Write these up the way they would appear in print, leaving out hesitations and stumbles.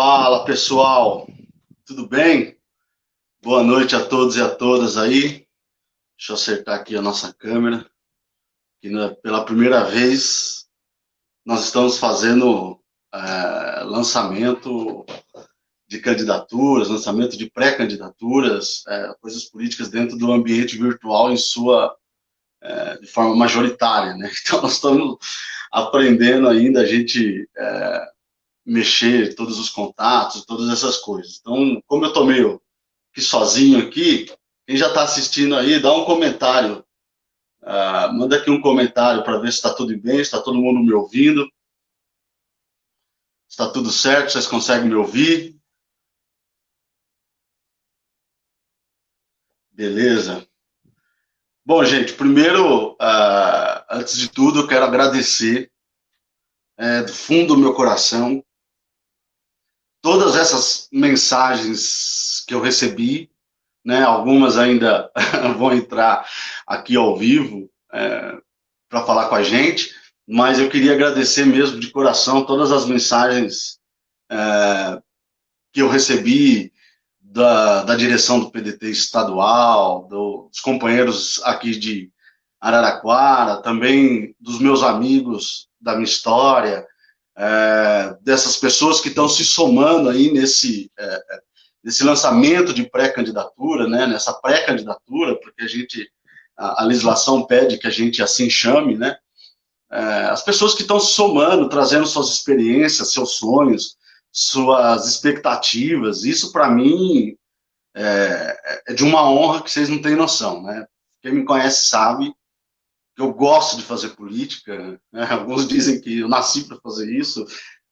Fala, pessoal, tudo bem? Boa noite a todos e a todas aí. Deixa eu acertar aqui a nossa câmera, que pela primeira vez nós estamos fazendo lançamento de candidaturas, lançamento de pré-candidaturas, coisas políticas dentro do ambiente virtual de forma majoritária, né? Então nós estamos aprendendo ainda a gente mexer todos os contatos, todas essas coisas. Então, como eu estou meio que sozinho aqui, quem já está assistindo aí, dá um comentário. Manda aqui um comentário para ver se está tudo bem, se está todo mundo me ouvindo. Se está tudo certo, vocês conseguem me ouvir? Beleza. Bom, gente, primeiro, antes de tudo, eu quero agradecer do fundo do meu coração todas essas mensagens que eu recebi, né? Algumas ainda vão entrar aqui ao vivo para falar com a gente, mas eu queria agradecer mesmo de coração todas as mensagens que eu recebi da direção do PDT estadual, dos companheiros aqui de Araraquara, também dos meus amigos da minha história, dessas pessoas que estão se somando aí nesse lançamento de pré-candidatura, né, nessa pré-candidatura, porque a legislação pede que a gente assim chame, né, as pessoas que estão se somando, trazendo suas experiências, seus sonhos, suas expectativas, isso para mim é de uma honra que vocês não têm noção, né? Quem me conhece sabe que eu gosto de fazer política, né? Alguns dizem que eu nasci para fazer isso,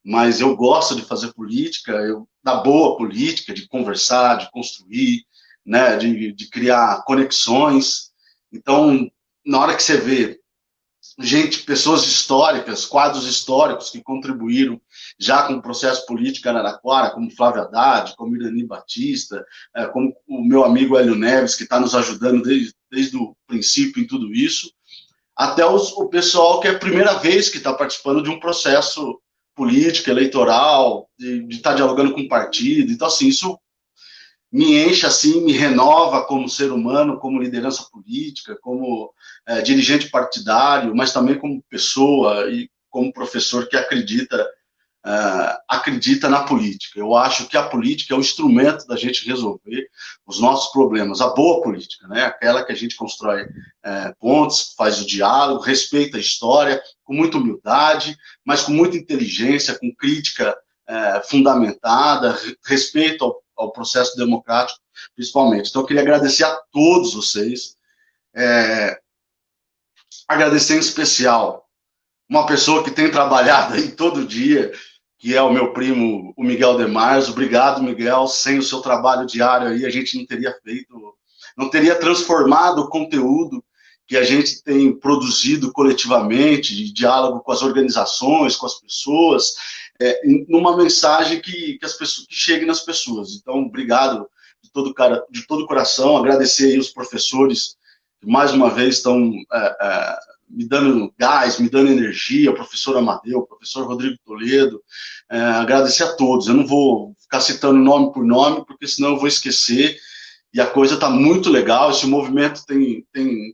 mas eu gosto de fazer política, da boa política, de conversar, de construir, né? De criar conexões. Então, na hora que você vê pessoas históricas, quadros históricos que contribuíram já com o processo político em Araraquara, como Flávio Haddad, como Irani Batista, como o meu amigo Hélio Neves, que está nos ajudando desde o princípio em tudo isso, até o pessoal que é a primeira vez que está participando de um processo político, eleitoral, de estar dialogando com o partido. Então, assim, isso me enche, assim, me renova como ser humano, como liderança política, como dirigente partidário, mas também como pessoa e como professor que acredita na política. Eu acho que a política é o instrumento da gente resolver os nossos problemas. A boa política, né? Aquela que a gente constrói pontes, faz o diálogo, respeita a história, com muita humildade, mas com muita inteligência, com crítica fundamentada, respeito ao processo democrático, principalmente. Então, eu queria agradecer a todos vocês, agradecer em especial uma pessoa que tem trabalhado aí todo dia, que é o meu primo, o Miguel Demars. Obrigado, Miguel. Sem o seu trabalho diário aí, a gente não teria transformado o conteúdo que a gente tem produzido coletivamente, de diálogo com as organizações, com as pessoas, numa mensagem que chegue nas pessoas. Então, obrigado de todo o coração. Agradecer aí os professores que, mais uma vez, estão me dando gás, me dando energia, o professor Amadeu, o professor Rodrigo Toledo, agradecer a todos. Eu não vou ficar citando nome por nome, porque senão eu vou esquecer, e a coisa está muito legal, esse movimento tem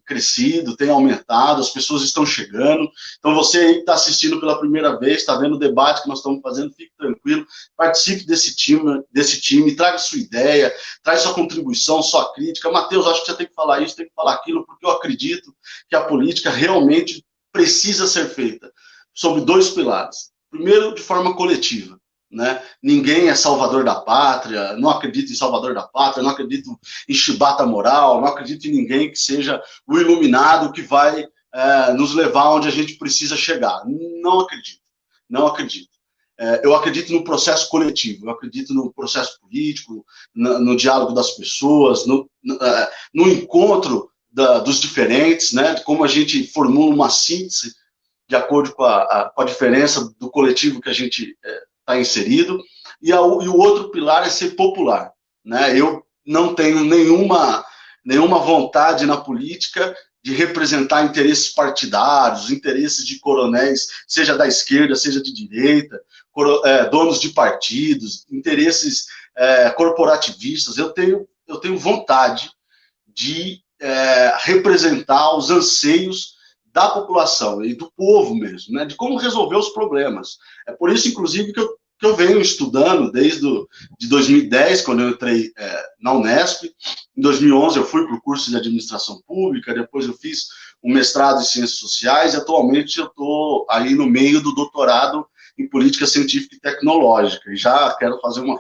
crescido, tem aumentado, as pessoas estão chegando. Então, você aí que está assistindo pela primeira vez, está vendo o debate que nós estamos fazendo, fique tranquilo, participe desse time, traga sua ideia, traz sua contribuição, sua crítica. Matheus, acho que você tem que falar isso, tem que falar aquilo, porque eu acredito que a política realmente precisa ser feita sobre dois pilares. Primeiro, de forma coletiva. Né? Ninguém é salvador da pátria, não acredito em salvador da pátria, não acredito em chibata moral, não acredito em ninguém que seja o iluminado que vai nos levar onde a gente precisa chegar. Não acredito, não acredito. Eu acredito no processo coletivo, eu acredito no processo político, no diálogo das pessoas, no encontro dos diferentes, né? Como a gente formula uma síntese de acordo com a diferença do coletivo que a gente está inserido, e o outro pilar é ser popular, né? Eu não tenho nenhuma vontade na política de representar interesses partidários, interesses de coronéis, seja da esquerda, seja de direita. donos de partidos, interesses corporativistas. Eu tenho vontade de representar os anseios da população e do povo mesmo, né, de como resolver os problemas. É por isso, inclusive, que eu venho estudando desde de 2010, quando eu entrei na Unesp. Em 2011 eu fui para o curso de administração pública, depois eu fiz um mestrado em ciências sociais, e atualmente eu estou aí no meio do doutorado em política científica e tecnológica, e já quero fazer uma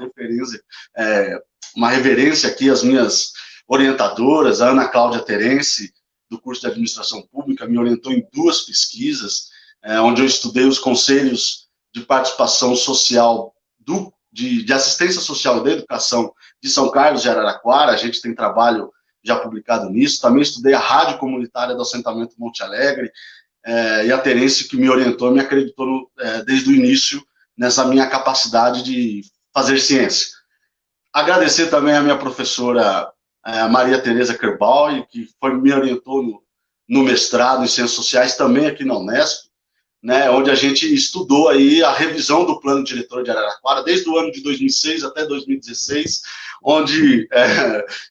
reverência aqui às minhas orientadoras. A Ana Cláudia Terence, do curso de administração pública, me orientou em 2 pesquisas, onde eu estudei os conselhos de participação social de assistência social e da educação de São Carlos de Araraquara. A gente tem trabalho já publicado nisso. Também estudei a rádio comunitária do assentamento Monte Alegre, e a Terence, que me orientou, me acreditou desde o início nessa minha capacidade de fazer ciência. Agradecer também a minha professora Maria Tereza Kerbal, que me orientou no mestrado em Ciências Sociais, também aqui na Unesp, né, onde a gente estudou aí a revisão do Plano Diretor de Araraquara, desde o ano de 2006 até 2016, onde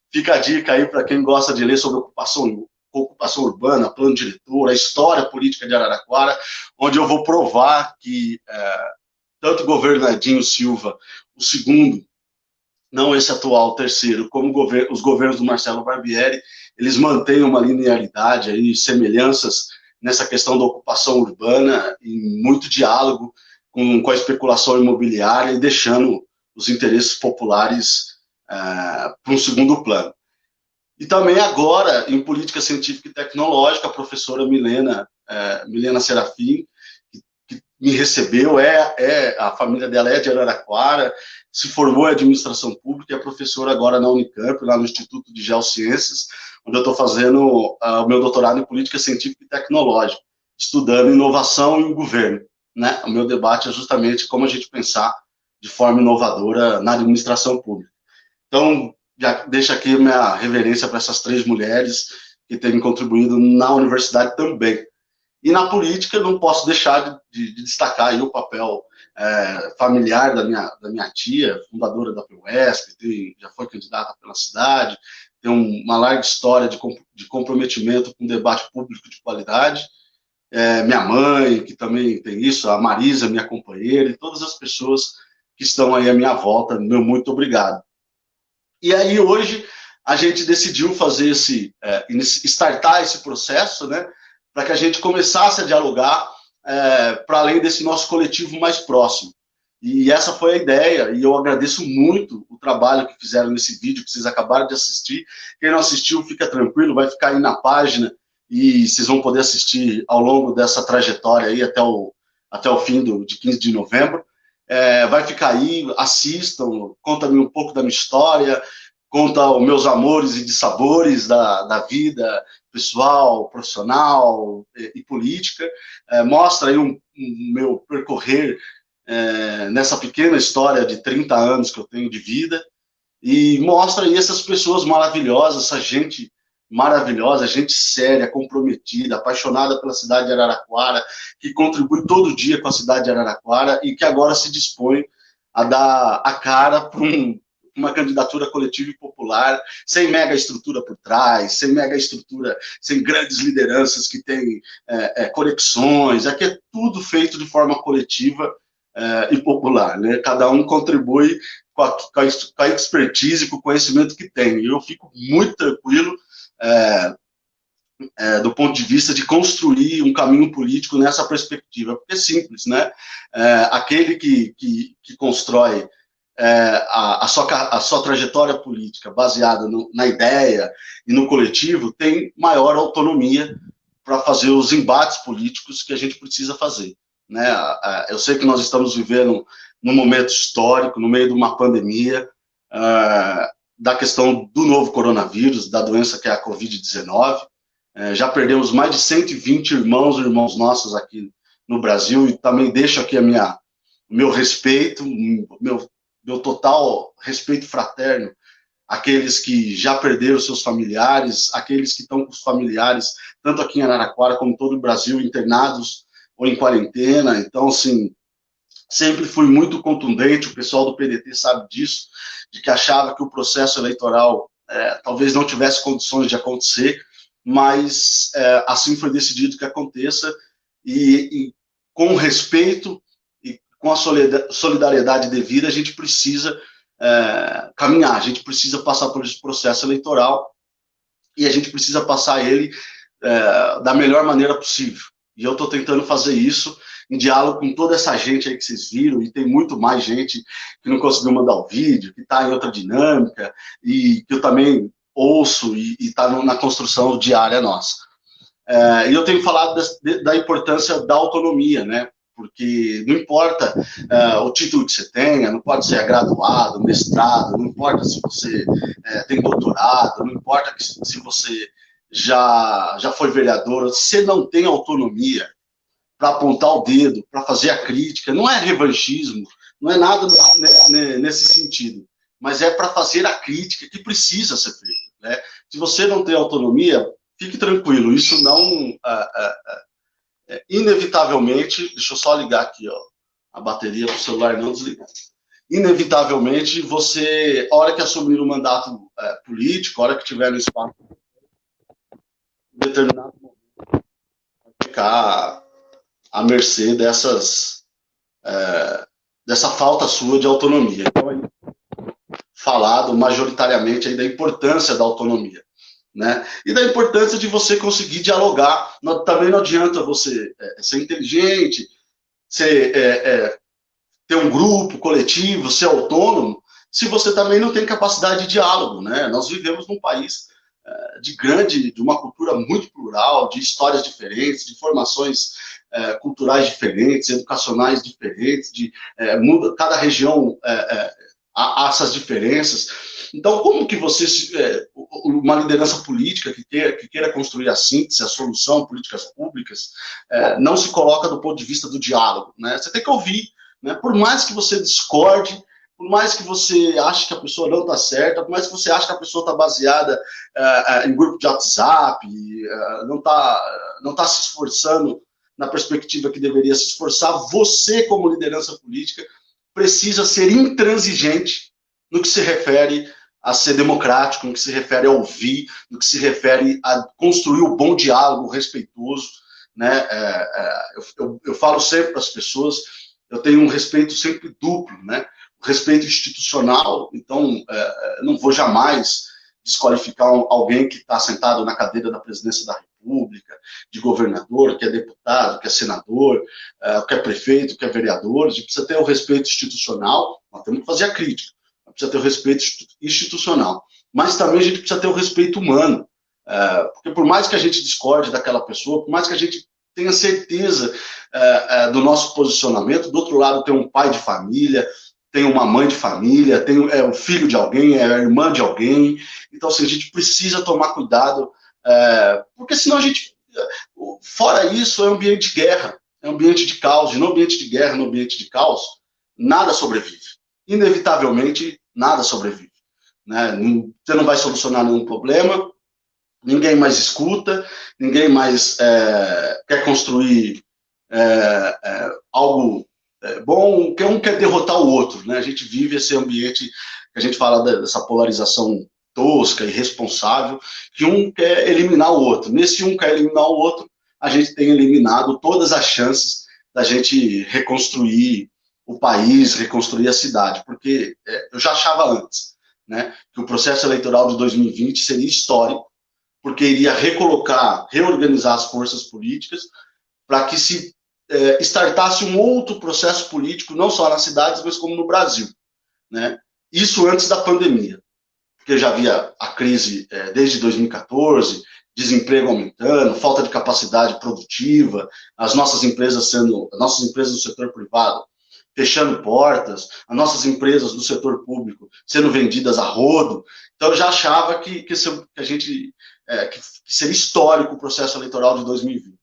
fica a dica aí para quem gosta de ler sobre ocupação urbana, plano diretor, a história política de Araraquara, onde eu vou provar que tanto o governo Edinho Silva, o segundo, não esse atual, o terceiro, como os governos do Marcelo Barbieri, eles mantêm uma linearidade aí, semelhanças nessa questão da ocupação urbana, e muito diálogo com a especulação imobiliária, e deixando os interesses populares para um segundo plano. E também agora, em política científica e tecnológica, a professora Milena Serafim, que me recebeu, a família dela é de Araraquara, se formou em administração pública, e é professora agora na Unicamp, lá no Instituto de Geociências, onde eu estou fazendo o meu doutorado em política científica e tecnológica, estudando inovação e o governo, né? O meu debate é justamente como a gente pensar de forma inovadora na administração pública. Então, já deixo aqui minha reverência para essas 3 mulheres que têm contribuído na universidade também. E na política, não posso deixar de destacar aí o papel familiar da minha tia, fundadora da PUESP, já foi candidata pela cidade, tem uma larga história de comprometimento com o debate público de qualidade. Minha mãe, que também tem isso, a Marisa, minha companheira, e todas as pessoas que estão aí à minha volta, meu muito obrigado. E aí hoje a gente decidiu fazer startar esse processo, né, para que a gente começasse a dialogar para além desse nosso coletivo mais próximo. E essa foi a ideia, e eu agradeço muito o trabalho que fizeram nesse vídeo que vocês acabaram de assistir. Quem não assistiu, fica tranquilo, vai ficar aí na página, e vocês vão poder assistir ao longo dessa trajetória aí até o fim de 15 de novembro. Vai ficar aí, assistam, conta-me um pouco da minha história, conta os meus amores e dissabores da vida pessoal, profissional e política, mostra aí o meu percorrer nessa pequena história de 30 anos que eu tenho de vida, e mostra aí essas pessoas maravilhosas, essa gente maravilhosa, gente séria, comprometida, apaixonada pela cidade de Araraquara, que contribui todo dia com a cidade de Araraquara e que agora se dispõe a dar a cara para uma candidatura coletiva e popular, sem mega estrutura por trás, sem mega estrutura, sem grandes lideranças que têm conexões. Aqui é tudo feito de forma coletiva e popular, né? Cada um contribui com a expertise, com o conhecimento que tem. E eu fico muito tranquilo do ponto de vista de construir um caminho político nessa perspectiva, porque é simples, né? Aquele que constrói a sua trajetória política baseada na ideia e no coletivo tem maior autonomia para fazer os embates políticos que a gente precisa fazer, né? Eu sei que nós estamos vivendo num momento histórico, no meio de uma pandemia, da questão do novo coronavírus, da doença que é a Covid-19. Já perdemos mais de 120 irmãos e irmãos nossos aqui no Brasil, e também deixo aqui o meu respeito, meu total respeito fraterno àqueles que já perderam seus familiares, aqueles que estão com os familiares, tanto aqui em Araraquara como em todo o Brasil, internados ou em quarentena. Então, assim, Sempre fui muito contundente, o pessoal do PDT sabe disso, de que achava que o processo eleitoral talvez não tivesse condições de acontecer, mas assim foi decidido que aconteça, e com respeito e com a solidariedade devida, a gente precisa caminhar, a gente precisa passar por esse processo eleitoral, e a gente precisa passar ele da melhor maneira possível. E eu estou tentando fazer isso em diálogo com toda essa gente aí que vocês viram, e tem muito mais gente que não conseguiu mandar o vídeo, que está em outra dinâmica, e que eu também ouço e está na construção diária nossa. E eu tenho falado da importância da autonomia, né? Porque não importa o título que você tenha, não pode ser graduado, mestrado, não importa se você tem doutorado, não importa se você já foi vereador, se você não tem autonomia para apontar o dedo, para fazer a crítica, não é revanchismo, não é nada nesse sentido, mas é para fazer a crítica que precisa ser feita, né? Se você não tem autonomia, fique tranquilo, isso não inevitavelmente, deixa eu só ligar aqui, ó, a bateria do celular não desligar. Inevitavelmente, você, a hora que assumir o mandato político, a hora que tiver no espaço, em determinado momento, vai ficar à mercê dessa falta sua de autonomia. Então, aí, falado majoritariamente aí da importância da autonomia, né? E da importância de você conseguir dialogar. Também não adianta você ser inteligente, ter um grupo coletivo, ser autônomo, se você também não tem capacidade de diálogo, né? Nós vivemos num país de uma cultura muito plural, de histórias diferentes, de formações culturais diferentes, educacionais diferentes, cada região há essas diferenças. Então, como que você, uma liderança política que queira construir a síntese, a solução, políticas públicas, não se coloca do ponto de vista do diálogo, né? Você tem que ouvir, né? Por mais que você discorde, por mais que você ache que a pessoa não está certa, por mais que você ache que a pessoa está baseada em grupo de WhatsApp, não tá se esforçando na perspectiva que deveria se esforçar, você, como liderança política, precisa ser intransigente no que se refere a ser democrático, no que se refere a ouvir, no que se refere a construir o bom diálogo respeitoso, né? Eu falo sempre para as pessoas, eu tenho um respeito sempre duplo, né? Respeito institucional, então não vou jamais desqualificar alguém que está sentado na cadeira da presidência da República, de governador, que é deputado, que é senador, que é prefeito, que é vereador. A gente precisa ter o respeito institucional, nós temos que fazer a crítica, nós precisa ter o respeito institucional, mas também a gente precisa ter o respeito humano, porque por mais que a gente discorde daquela pessoa, por mais que a gente tenha certeza do nosso posicionamento, do outro lado tem um pai de família, tem uma mãe de família, tem o filho de alguém, é a irmã de alguém. Então, assim, a gente precisa tomar cuidado, porque senão a gente, fora isso, é um ambiente de guerra, é um ambiente de caos, e no ambiente de guerra, no ambiente de caos, nada sobrevive. Inevitavelmente, nada sobrevive, né? Você não vai solucionar nenhum problema, ninguém mais escuta, ninguém mais quer construir algo bom, que um quer derrotar o outro, né? A gente vive esse ambiente que a gente fala dessa polarização tosca, irresponsável, que um quer eliminar o outro. Nesse um quer eliminar o outro, a gente tem eliminado todas as chances da gente reconstruir o país, reconstruir a cidade, porque eu já achava antes, né, que o processo eleitoral de 2020 seria histórico, porque iria reorganizar as forças políticas para que se startasse um outro processo político, não só nas cidades, mas como no Brasil, né? Isso antes da pandemia, porque já havia a crise desde 2014, desemprego aumentando, falta de capacidade produtiva, as nossas empresas do setor privado fechando portas, as nossas empresas do setor público sendo vendidas a rodo. Então eu já achava que seria histórico o processo eleitoral de 2020.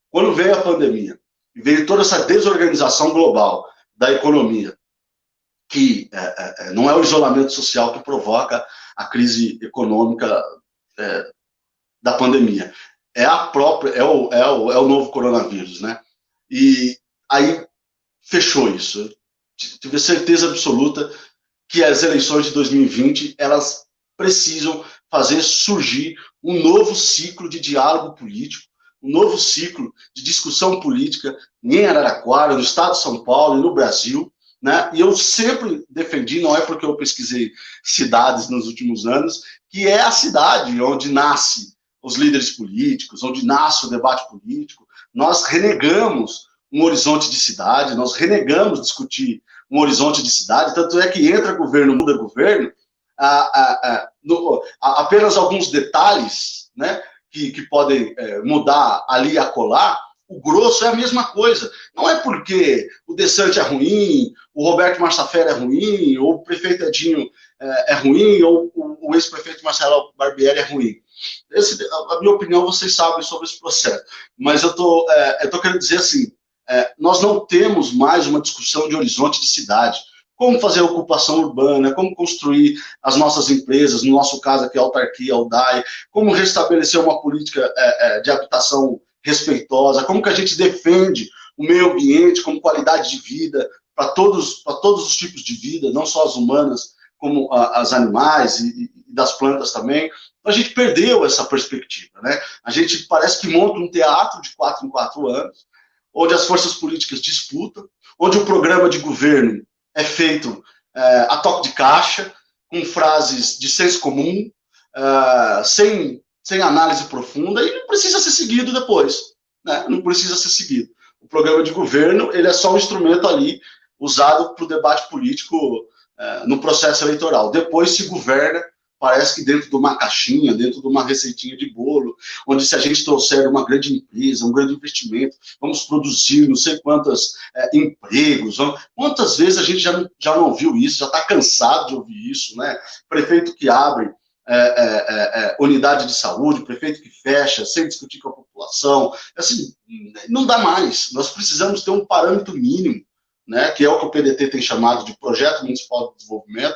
Quando veio a pandemia, veio toda essa desorganização global da economia, que não é o isolamento social que provoca a crise econômica da pandemia, é o novo coronavírus, né? E aí fechou isso. Eu tive certeza absoluta que as eleições de 2020, elas precisam fazer surgir um novo ciclo de diálogo político, um novo ciclo de discussão política em Araraquara, no estado de São Paulo e no Brasil, né? E eu sempre defendi, não é porque eu pesquisei cidades nos últimos anos, que é a cidade onde nasce os líderes políticos, onde nasce o debate político. Nós renegamos um horizonte de cidade, nós renegamos discutir um horizonte de cidade, tanto é que entra governo, muda governo, apenas alguns detalhes, né, que podem mudar ali e acolá, o grosso é a mesma coisa. Não é porque o Dessante é ruim, o Roberto Massafera é ruim, ou o prefeito Edinho é ruim, ou o ex-prefeito Marcelo Barbieri é ruim. A minha opinião, vocês sabem sobre esse processo. Mas eu tô querendo dizer assim, nós não temos mais uma discussão de horizonte de cidade. Como fazer ocupação urbana, como construir as nossas empresas, no nosso caso aqui a autarquia, a UDAI, como restabelecer uma política de habitação respeitosa, como que a gente defende o meio ambiente como qualidade de vida para todos os tipos de vida, não só as humanas, como as animais e das plantas também. A gente perdeu essa perspectiva, né? A gente parece que monta um teatro de 4 em 4 anos, onde as forças políticas disputam, onde o programa de governo é feito a toque de caixa, com frases de senso comum, sem análise profunda, e não precisa ser seguido depois, né? Não precisa ser seguido. O programa de governo, ele é só um instrumento ali, usado para o debate político no processo eleitoral. Depois se governa, parece que dentro de uma caixinha, dentro de uma receitinha de bolo, onde se a gente trouxer uma grande empresa, um grande investimento, vamos produzir não sei quantos empregos. Quantas vezes a gente já não viu isso, já está cansado de ouvir isso, né? Prefeito que abre unidade de saúde, prefeito que fecha, sem discutir com a população. Assim, não dá mais. Nós precisamos ter um parâmetro mínimo, né, que é o que o PDT tem chamado de Projeto Municipal de Desenvolvimento,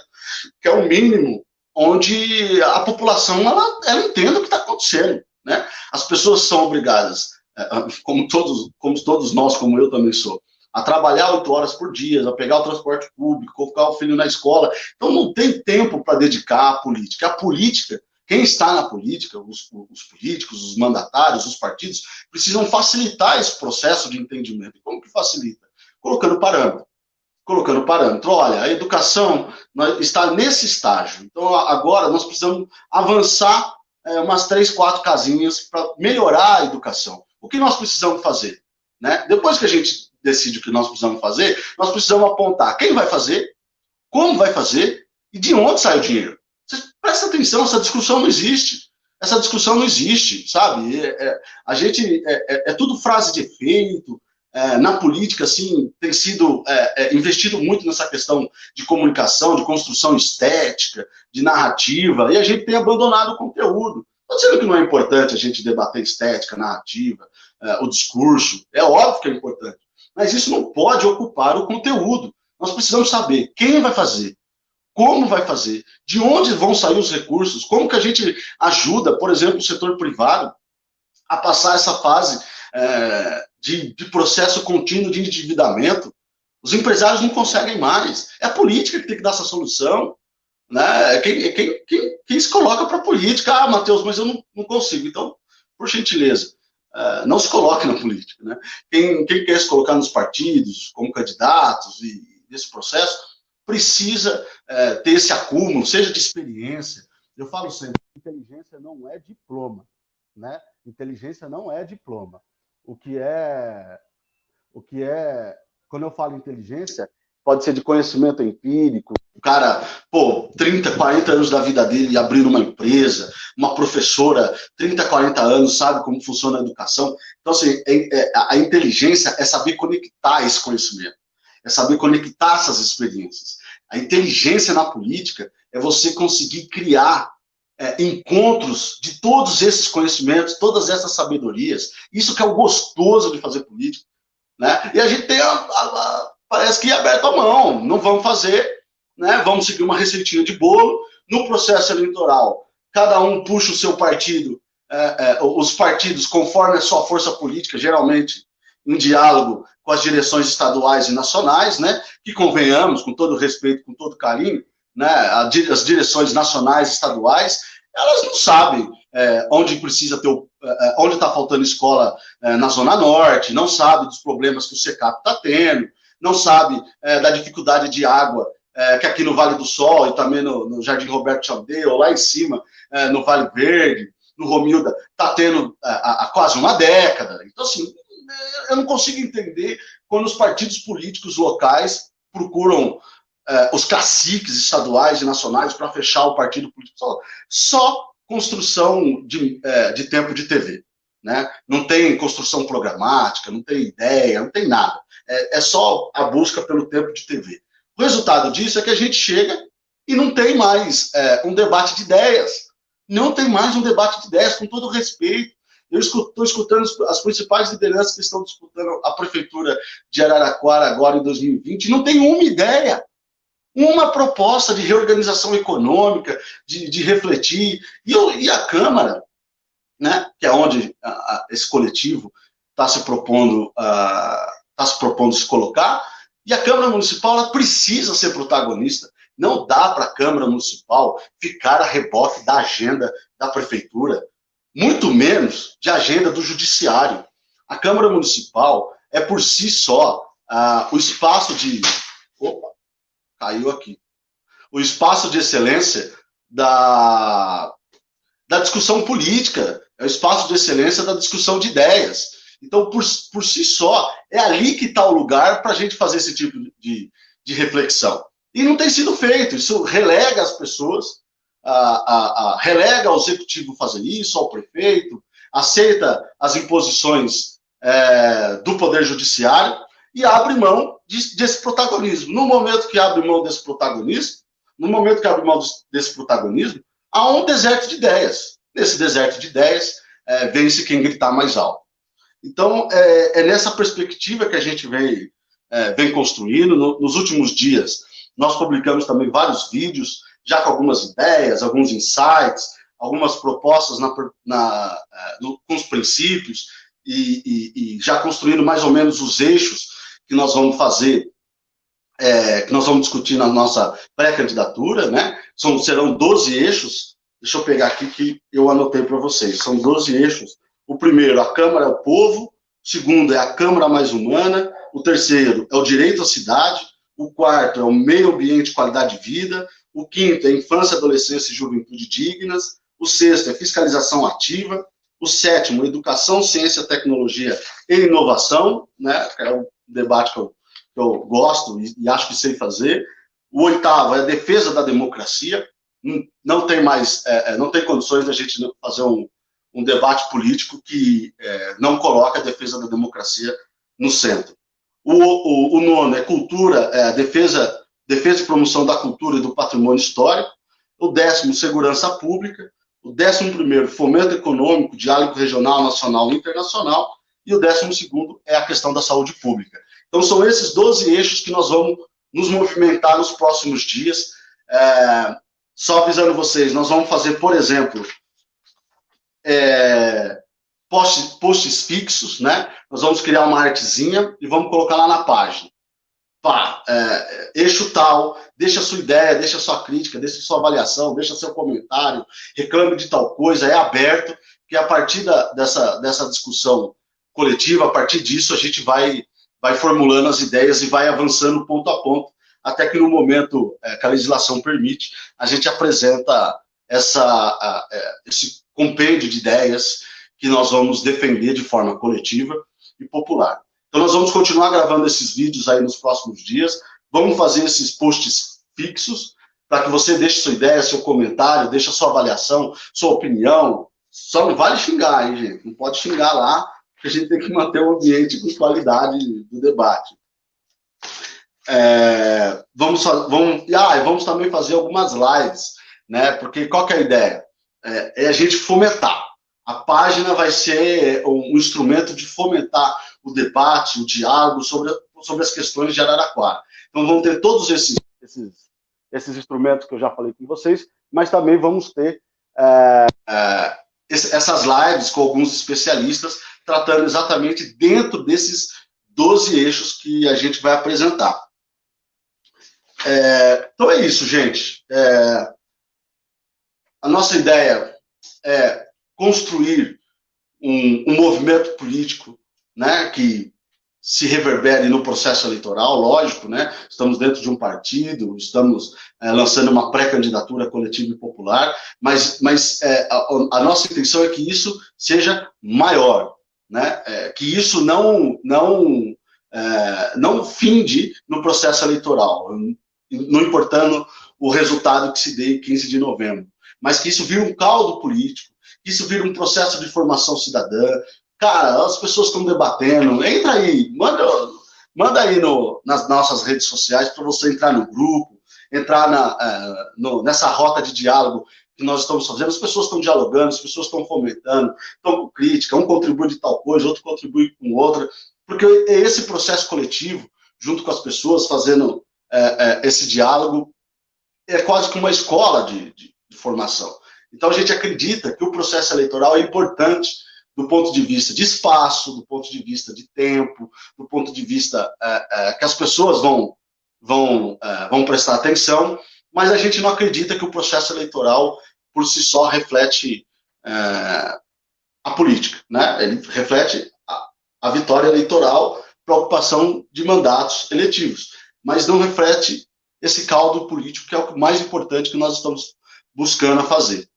que é o mínimo onde a população ela entenda o que está acontecendo, né? As pessoas são obrigadas, como todos nós, como eu também sou, a trabalhar 8 horas por dia, a pegar o transporte público, colocar o filho na escola. Então não tem tempo para dedicar à política. A política, quem está na política, os políticos, os mandatários, os partidos, precisam facilitar esse processo de entendimento. E como que facilita? Colocando parâmetro. Olha, a educação está nesse estágio. Então, agora nós precisamos avançar umas 3, 4 casinhas para melhorar a educação. O que nós precisamos fazer? Né? Depois que a gente decide o que nós precisamos fazer, nós precisamos apontar quem vai fazer, como vai fazer e de onde sai o dinheiro. Você presta atenção, essa discussão não existe. Essa discussão não existe, sabe? A gente é tudo frase de efeito. Na política, assim, tem sido investido muito nessa questão de comunicação, de construção estética, de narrativa, e a gente tem abandonado o conteúdo. Estou dizendo que não é importante a gente debater estética, narrativa, o discurso, é óbvio que é importante, mas isso não pode ocupar o conteúdo. Nós precisamos saber quem vai fazer, como vai fazer, de onde vão sair os recursos, como que a gente ajuda, por exemplo, o setor privado a passar essa fase de processo contínuo de endividamento. Os empresários não conseguem mais. É a política que tem que dar essa solução. Né? Quem se coloca para a política? Ah, Matheus, mas eu não consigo. Então, por gentileza, não se coloque na política. Né? Quem quer se colocar nos partidos como candidatos e nesse processo, precisa ter esse acúmulo, seja de experiência. Eu falo sempre, inteligência não é diploma. Né? Inteligência não é diploma. O que é, quando eu falo inteligência, pode ser de conhecimento empírico. O cara, 30, 40 anos da vida dele abrindo uma empresa, uma professora, 30, 40 anos, sabe como funciona a educação. Então, assim, a inteligência é saber conectar esse conhecimento, é saber conectar essas experiências. A inteligência na política é você conseguir criar encontros de todos esses conhecimentos, todas essas sabedorias. Isso que é o gostoso de fazer política. Né? E a gente tem, parece que aberto a mão, não vamos fazer, né? Vamos seguir uma receitinha de bolo. No processo eleitoral, cada um puxa o seu partido, os partidos, conforme a sua força política, geralmente em diálogo com as direções estaduais e nacionais, né, que convenhamos, com todo respeito, com todo carinho, né, as direções nacionais e estaduais, elas não sabem onde precisa ter, onde está faltando escola na Zona Norte, não sabe dos problemas que o SECAP está tendo, não sabe da dificuldade de água que aqui no Vale do Sol e também no Jardim Roberto Chaldeia, ou lá em cima, no Vale Verde, no Romilda, está tendo há quase uma década. Então, assim, eu não consigo entender quando os partidos políticos locais procuram os caciques estaduais e nacionais para fechar o partido político. Só construção de tempo de TV. Né? Não tem construção programática, não tem ideia, não tem nada. É só a busca pelo tempo de TV. O resultado disso é que a gente chega e não tem mais um debate de ideias. Não tem mais um debate de ideias, com todo respeito. Eu estou escutando as principais lideranças que estão disputando a prefeitura de Araraquara agora em 2020, não tem uma ideia, uma proposta de reorganização econômica, de refletir. E a Câmara, né, que é onde esse coletivo está se propondo se colocar, e a Câmara Municipal ela precisa ser protagonista. Não dá para a Câmara Municipal ficar a reboque da agenda da Prefeitura, muito menos de agenda do Judiciário. A Câmara Municipal é, por si só, o espaço de... Opa, caiu aqui. O espaço de excelência da discussão política, é o espaço de excelência da discussão de ideias. Então, por si só, é ali que está o lugar para a gente fazer esse tipo de reflexão. E não tem sido feito. Isso relega as pessoas, relega ao executivo fazer isso, ao prefeito, aceita as imposições do Poder Judiciário e abre mão desse protagonismo. No momento que abre mão desse protagonismo, há um deserto de ideias. Nesse deserto de ideias, vence quem gritar mais alto. Então, é nessa perspectiva que a gente vem construindo. Nos últimos dias, nós publicamos também vários vídeos, já com algumas ideias, alguns insights, algumas propostas com os princípios, e já construindo mais ou menos os eixos que nós vamos fazer, que nós vamos discutir na nossa pré-candidatura, né? Serão 12 eixos. Deixa eu pegar aqui que eu anotei para vocês. São 12 eixos. O primeiro, a Câmara é o povo. O segundo é a Câmara mais humana. O terceiro é o direito à cidade. O quarto é o meio ambiente e qualidade de vida. O quinto é infância, adolescência e juventude dignas. O sexto é fiscalização ativa. O sétimo, educação, ciência, tecnologia e inovação, né? É um debate que eu gosto e acho que sei fazer. O oitavo é a defesa da democracia. Não tem mais, não tem condições da gente fazer um debate político que não coloca a defesa da democracia no centro. O nono é cultura, defesa e promoção da cultura e do patrimônio histórico. O 10º, segurança pública. O 11º, fomento econômico, diálogo regional, nacional e internacional. E o 12º é a questão da saúde pública. Então, são esses 12 eixos que nós vamos nos movimentar nos próximos dias. Só avisando vocês, nós vamos fazer, por exemplo, posts fixos, né? Nós vamos criar uma artezinha e vamos colocar lá na página. Eixo tal, deixa sua ideia, deixa sua crítica, deixa sua avaliação, deixa seu comentário, reclame de tal coisa, é aberto, que a partir dessa discussão coletiva, a partir disso a gente vai formulando as ideias e vai avançando ponto a ponto, até que no momento que a legislação permite, a gente apresenta esse compêndio de ideias que nós vamos defender de forma coletiva e popular. Então, nós vamos continuar gravando esses vídeos aí nos próximos dias, vamos fazer esses posts fixos, para que você deixe sua ideia, seu comentário, deixe sua avaliação, sua opinião. Só não vale xingar, hein, gente? Não pode xingar lá, porque a gente tem que manter o ambiente com qualidade do debate. Vamos também fazer algumas lives, né? Porque qual que é a ideia? É a gente fomentar. A página vai ser um instrumento de fomentar o debate, o diálogo sobre as questões de Araraquara. Então, vamos ter todos esses instrumentos que eu já falei com vocês, mas também vamos ter essas lives com alguns especialistas tratando exatamente dentro desses 12 eixos que a gente vai apresentar. Então é isso, gente. A nossa ideia é construir um movimento político, né, que se reverbere no processo eleitoral, lógico, né? Estamos dentro de um partido, estamos lançando uma pré-candidatura coletiva e popular, mas a nossa intenção é que isso seja maior, né? Que isso não finde no processo eleitoral, não importando o resultado que se dê em 15 de novembro, mas que isso vire um caldo político, que isso vire um processo de formação cidadã. Cara, as pessoas estão debatendo, entra aí, manda aí nas nossas redes sociais para você entrar no grupo, entrar nessa rota de diálogo que nós estamos fazendo. As pessoas estão dialogando, as pessoas estão fomentando, estão com crítica, um contribui de tal coisa, outro contribui com outra, porque é esse processo coletivo, junto com as pessoas, fazendo esse diálogo, é quase que uma escola de formação. Então a gente acredita que o processo eleitoral é importante do ponto de vista de espaço, do ponto de vista de tempo, do ponto de vista que as pessoas vão prestar atenção, mas a gente não acredita que o processo eleitoral, por si só, reflete a política, né? Ele reflete a vitória eleitoral para a ocupação de mandatos eletivos, mas não reflete esse caldo político, que é o mais importante que nós estamos buscando fazer.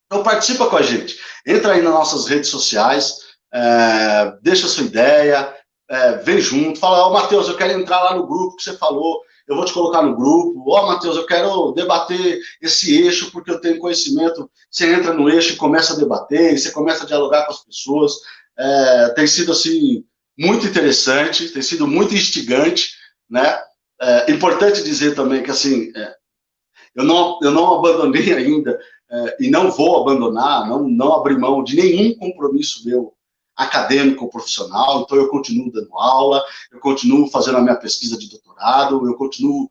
Então participa com a gente, entra aí nas nossas redes sociais, deixa a sua ideia, vem junto, fala, Matheus, eu quero entrar lá no grupo que você falou, eu vou te colocar no grupo, Matheus, eu quero debater esse eixo porque eu tenho conhecimento, você entra no eixo e começa a debater, e você começa a dialogar com as pessoas, tem sido assim, muito interessante, tem sido muito instigante, né? Importante dizer também que assim, eu não abandonei ainda, e não vou abandonar, não abrir mão de nenhum compromisso meu acadêmico ou profissional, então eu continuo dando aula, eu continuo fazendo a minha pesquisa de doutorado, eu continuo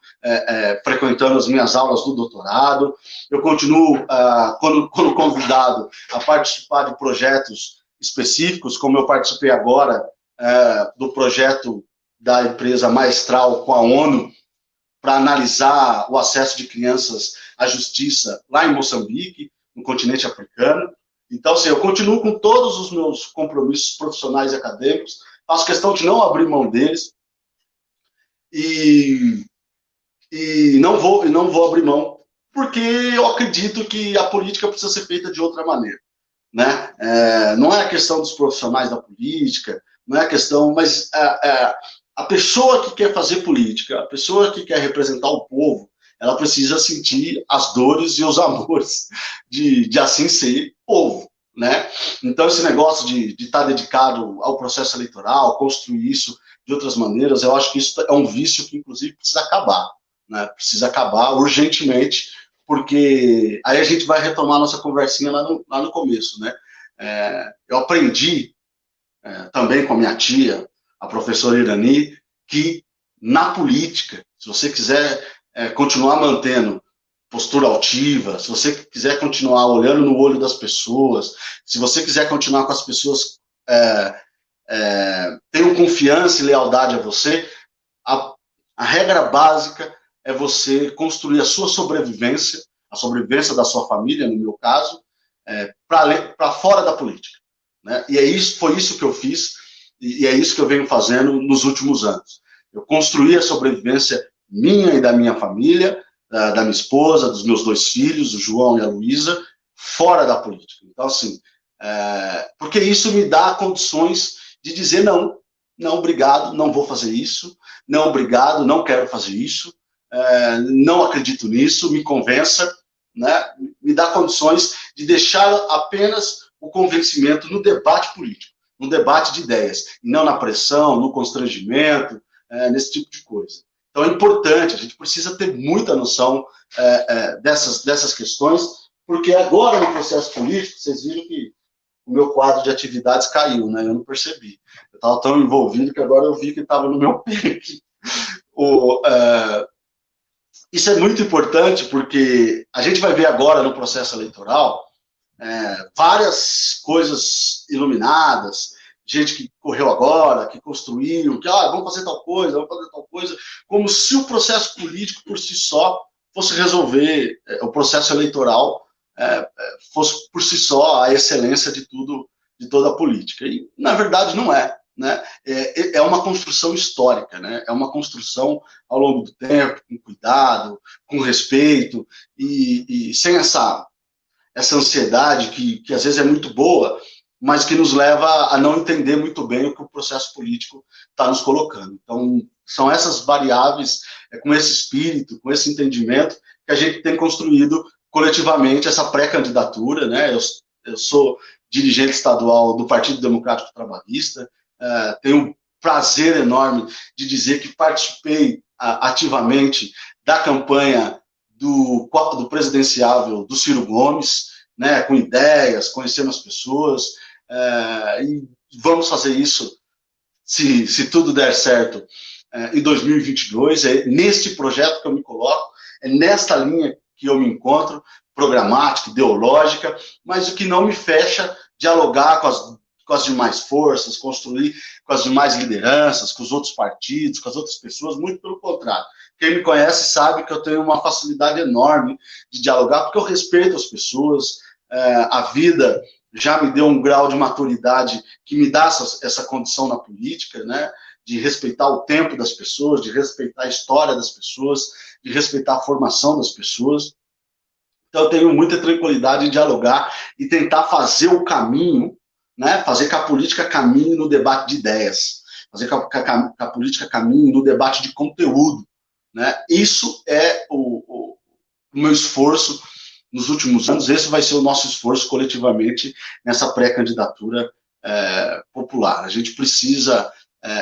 frequentando as minhas aulas do doutorado, eu continuo, quando convidado, a participar de projetos específicos, como eu participei agora do projeto da empresa Maestral com a ONU, para analisar o acesso de crianças à justiça lá em Moçambique, no continente africano. Então, assim, eu continuo com todos os meus compromissos profissionais e acadêmicos, faço questão de não abrir mão deles, e não vou abrir mão, porque eu acredito que a política precisa ser feita de outra maneira, né? Não é a questão dos profissionais da política, não é a questão, mas a pessoa que quer fazer política, a pessoa que quer representar o povo, ela precisa sentir as dores e os amores de assim ser povo, né? Então, esse negócio de estar dedicado ao processo eleitoral, construir isso de outras maneiras, eu acho que isso é um vício que, inclusive, precisa acabar, né? Precisa acabar urgentemente, porque aí a gente vai retomar nossa conversinha lá no começo, né? Eu aprendi também com a minha tia, a professora Irani, que na política, se você quiser continuar mantendo postura altiva, se você quiser continuar olhando no olho das pessoas, se você quiser continuar com as pessoas tendo confiança e lealdade a você, a regra básica é você construir a sua sobrevivência, a sobrevivência da sua família, no meu caso, para fora da política, né? E foi isso que eu fiz, e é isso que eu venho fazendo nos últimos anos. Eu construí a sobrevivência minha e da minha família, da minha esposa, dos meus 2 filhos, o João e a Luísa, fora da política. Então, assim, porque isso me dá condições de dizer não, obrigado, não vou fazer isso, não, obrigado, não quero fazer isso, não acredito nisso, me convença, né? Me dá condições de deixar apenas o convencimento no debate político, no debate de ideias, e não na pressão, no constrangimento, nesse tipo de coisa. Então é importante, a gente precisa ter muita noção dessas questões, porque agora no processo político, vocês viram que o meu quadro de atividades caiu, né? Eu não percebi. Eu estava tão envolvido que agora eu vi que estava no meu pé aqui. Isso é muito importante porque a gente vai ver agora no processo eleitoral várias coisas iluminadas, gente que correu agora, que construiu, que vamos fazer tal coisa, vamos fazer tal coisa, como se o processo político por si só fosse resolver, o processo eleitoral fosse por si só a excelência de tudo, de toda a política. E, na verdade, não é. Né? É uma construção histórica, né? É uma construção ao longo do tempo, com cuidado, com respeito, e sem essa ansiedade que às vezes é muito boa, mas que nos leva a não entender muito bem o que o processo político está nos colocando. Então, são essas variáveis, com esse espírito, com esse entendimento, que a gente tem construído coletivamente essa pré-candidatura, né? Eu sou dirigente estadual do Partido Democrático Trabalhista, tenho um prazer enorme de dizer que participei ativamente da campanha do presidenciável do Ciro Gomes, né, com ideias, conhecendo as pessoas, e vamos fazer isso, se tudo der certo, em 2022, é neste projeto que eu me coloco, é nesta linha que eu me encontro, programática, ideológica, mas o que não me fecha dialogar com as demais forças, construir com as demais lideranças, com os outros partidos, com as outras pessoas, muito pelo contrário. Quem me conhece sabe que eu tenho uma facilidade enorme de dialogar, porque eu respeito as pessoas, a vida já me deu um grau de maturidade que me dá essa condição na política, né? De respeitar o tempo das pessoas, de respeitar a história das pessoas, de respeitar a formação das pessoas. Então, eu tenho muita tranquilidade em dialogar e tentar fazer o caminho, né? Fazer que a política caminhe no debate de ideias, fazer que a política caminhe no debate de conteúdo, né? Isso é o meu esforço nos últimos anos, esse vai ser o nosso esforço coletivamente nessa pré-candidatura popular. A gente precisa